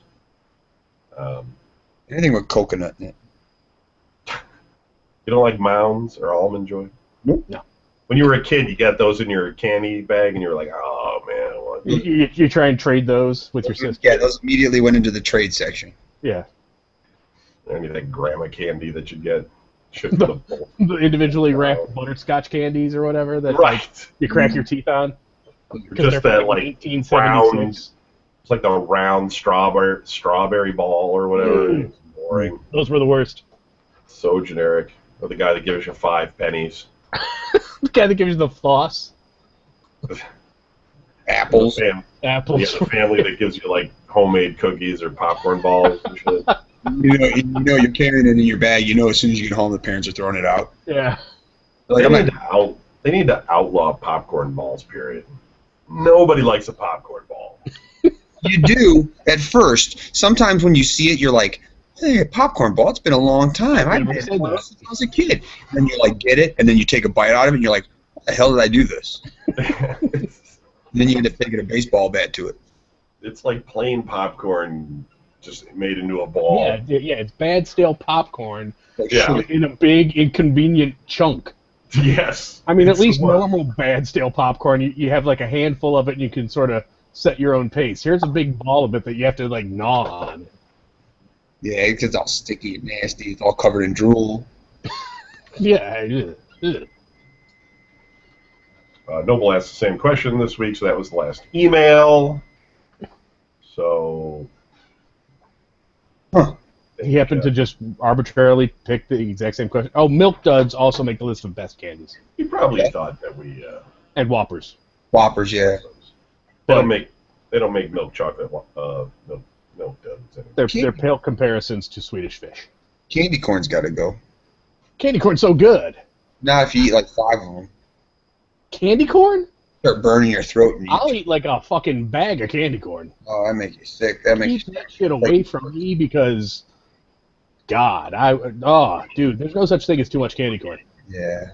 anything with coconut in it. You don't like Mounds or Almond Joy? Nope. No. When you were a kid, you got those in your candy bag, and you were like, "Oh man, I want these." You try and trade those with your sister. Yeah, those immediately went into the trade section. Yeah. Any of that grandma candy that you get shipped to the bowl. The individually wrapped butterscotch candies or whatever that Right. you crack your teeth on. 'Cause Just they're that from like 1876. It's like the round strawberry ball or whatever. It's boring. Those were the worst. So generic. Or the guy that gives you 5 pennies. The guy that gives you the floss. Apples. Apples. Yeah, the family that gives you like homemade cookies or popcorn balls and shit. You know you're carrying it in your bag. You know as soon as you get home, the parents are throwing it out. Yeah. Like, They need to outlaw popcorn balls, period. Nobody likes a popcorn ball. you do at first. Sometimes when you see it, you're like, hey, a popcorn ball, it's been a long time. I've been since I was a kid. And then you like get it, and then you take a bite out of it, and you're like, what the hell did I do this? And then you end up taking a baseball bat to it. It's like plain popcorn just made into a ball. Yeah, it's bad stale popcorn Yeah. in a big, inconvenient chunk. Yes. I mean, at least normal bad stale popcorn, you have like a handful of it and you can sort of set your own pace. Here's a big ball of it that you have to like gnaw on. Yeah, it's all sticky and nasty. It's all covered in drool. Yeah. Ugh. Noble asked the same question this week, so that was the last email. So... Huh. He happened to just arbitrarily pick the exact same question. Oh, Milk Duds also make the list of best candies. He probably thought that we... And Whoppers. Whoppers, yeah. They don't make milk chocolate milk duds anymore. They're pale comparisons to Swedish Fish. Candy corn's got to go. Candy corn's so good. Not if you eat like 5 of them. Candy corn? Start burning your throat. And I'll eat like a fucking bag of candy corn. Oh, that makes you sick. That makes Keep that shit away from me because, God, dude, there's no such thing as too much candy corn. Yeah.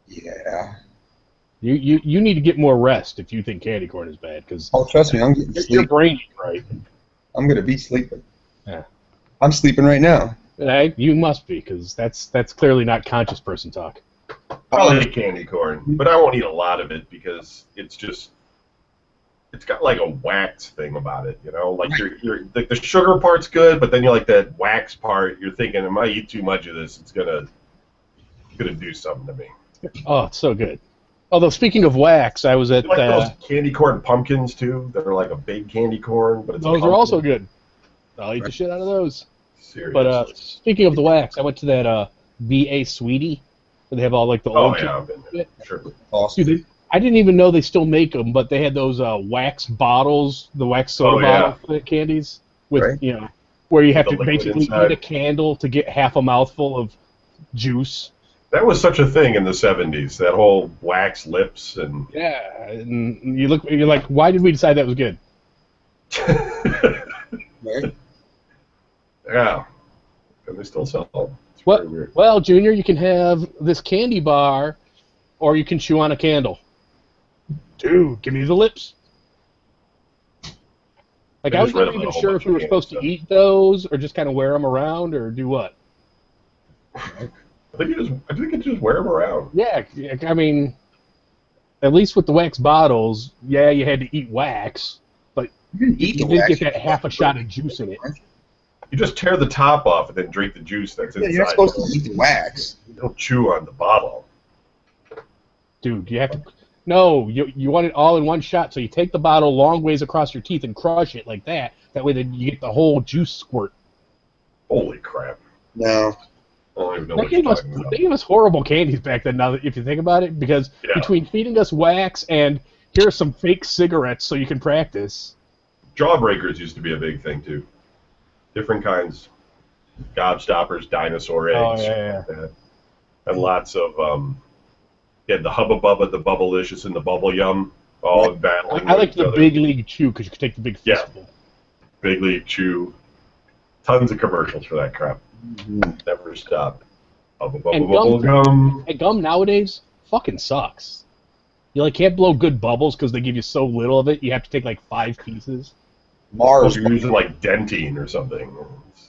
Yeah. You need to get more rest if you think candy corn is bad because Oh, trust me, I'm getting your sleep. brain ain't right. I'm gonna be sleeping. Yeah. I'm sleeping right now. You must be because that's clearly not conscious person talk. I'll eat candy corn, but I won't eat a lot of it because it's got like a wax thing about it, you know. Like the sugar part's good, but then you like that wax part. You're thinking, if I eat too much of this, it's gonna do something to me. Oh, it's so good. Although speaking of wax, I was at You like those candy corn pumpkins too, that are like a big candy corn, but it's those are also good. I'll eat the shit out of those. Seriously. But speaking of the wax, I went to that VA Sweetie, where they have all like the old. I've been there. Sure. Awesome. Dude, I didn't even know they still make them, but they had those wax bottles, the wax soda bottle candies, with where you have to basically eat a candle to get half a mouthful of juice. That was such a thing in the 70s. That whole wax lips and Yeah, and you're like, why did we decide that was good? Right? Yeah, and they still sell them. It's very weird. Well, Junior, you can have this candy bar, or you can chew on a candle. Dude, give me the lips. Like, I was not even sure if we were supposed to eat those, or just kind of wear them around, or do what. I think you just wear them around. Yeah, I mean, at least with the wax bottles, yeah, you had to eat wax, but you didn't get that half a shot of juice in it. You just tear the top off and then drink the juice that's inside. You're not supposed to eat the wax. You don't chew on the bottle. Dude, you have to... No, you want it all in one shot, so you take the bottle long ways across your teeth and crush it like that. That way then you get the whole juice squirt. Holy crap. No. I don't even know what you're talking about. They gave us horrible candies back then, now that, if you think about it, because between feeding us wax and here's some fake cigarettes so you can practice. Jawbreakers used to be a big thing, too. Different kinds. Gobstoppers, dinosaur eggs, like that. And lots of, you had the Hubba Bubba, the Bubblicious, and the Bubble Yum, all battling. I liked the Big League Chew because you could take the big fistful. Big League Chew. Tons of commercials for that crap. Never stop. Hubba Bubba, Bubble Gum. And gum nowadays fucking sucks. You like can't blow good bubbles because they give you so little of it. You have to take like 5 pieces. Mars. You're using like Dentine or something.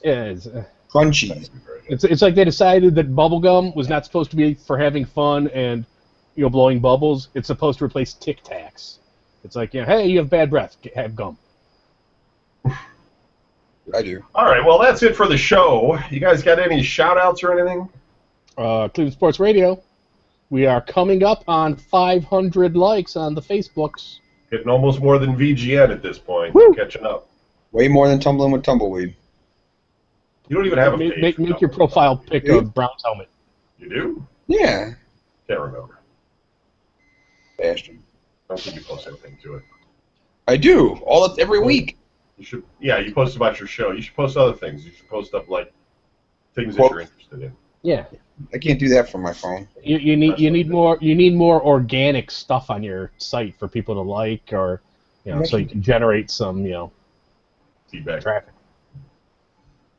Yeah, it's crunchy. It's like they decided that bubblegum was not supposed to be for having fun and blowing bubbles. It's supposed to replace Tic Tacs. It's like, hey, you have bad breath, have gum. I do. All right, well that's it for the show. You guys got any shout-outs or anything? Cleveland Sports Radio. We are coming up on 500 likes on the Facebooks. Getting almost more than VGN at this point. Woo! Catching up. Way more than tumbling with tumbleweed. You don't even have a page. Make your profile pic of Brown's helmet. You do? Yeah. Can't remember. Bastard. I don't think you post anything to it. I do. Every week. You should. Yeah, you post about your show. You should post other things. You should post up like things that Quote. you're interested in. Yeah. I can't do that from my phone. You need more organic stuff on your site for people to like, or so you can generate some Feedback. traffic.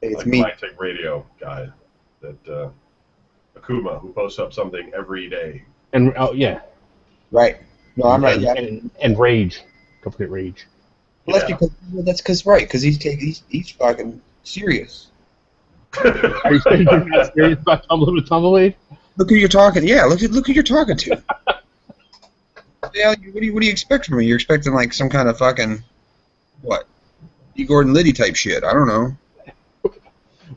Hey, it's Like me. Black Tech Radio guy, that Akuma, who posts up something every day. And yeah. Right. No, I'm right. Yeah. And Rage. Don't forget Rage. Well, that's because he's fucking serious. Are you saying you're not serious about tumbling with tumbleweed? Look who you're talking. Yeah, look who you're talking to. Yeah, what do you expect from me? You're expecting like some kind of fucking what? E. Gordon Liddy type shit. I don't know.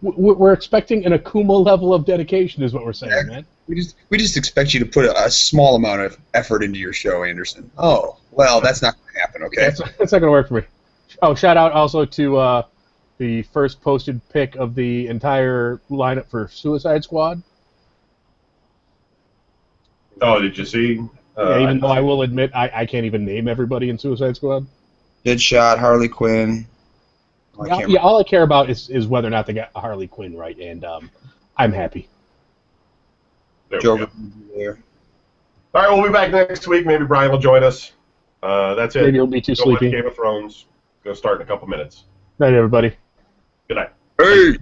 We're expecting an Akuma level of dedication, is what we're saying, man. We just expect you to put a small amount of effort into your show, Anderson. Oh, well, that's not going to happen. Okay. That's not going to work for me. Oh, shout out also to the first posted pic of the entire lineup for Suicide Squad. Oh, did you see? Yeah, even though I will admit I can't even name everybody in Suicide Squad. Deadshot, Harley Quinn. All I care about is whether or not they got Harley Quinn right, and I'm happy. Joker there. All right, we'll be back next week. Maybe Brian will join us. That's it. Maybe he'll be too Go watch sleepy. Game of Thrones. Going to start in a couple minutes. Night, everybody. Good night. Hey!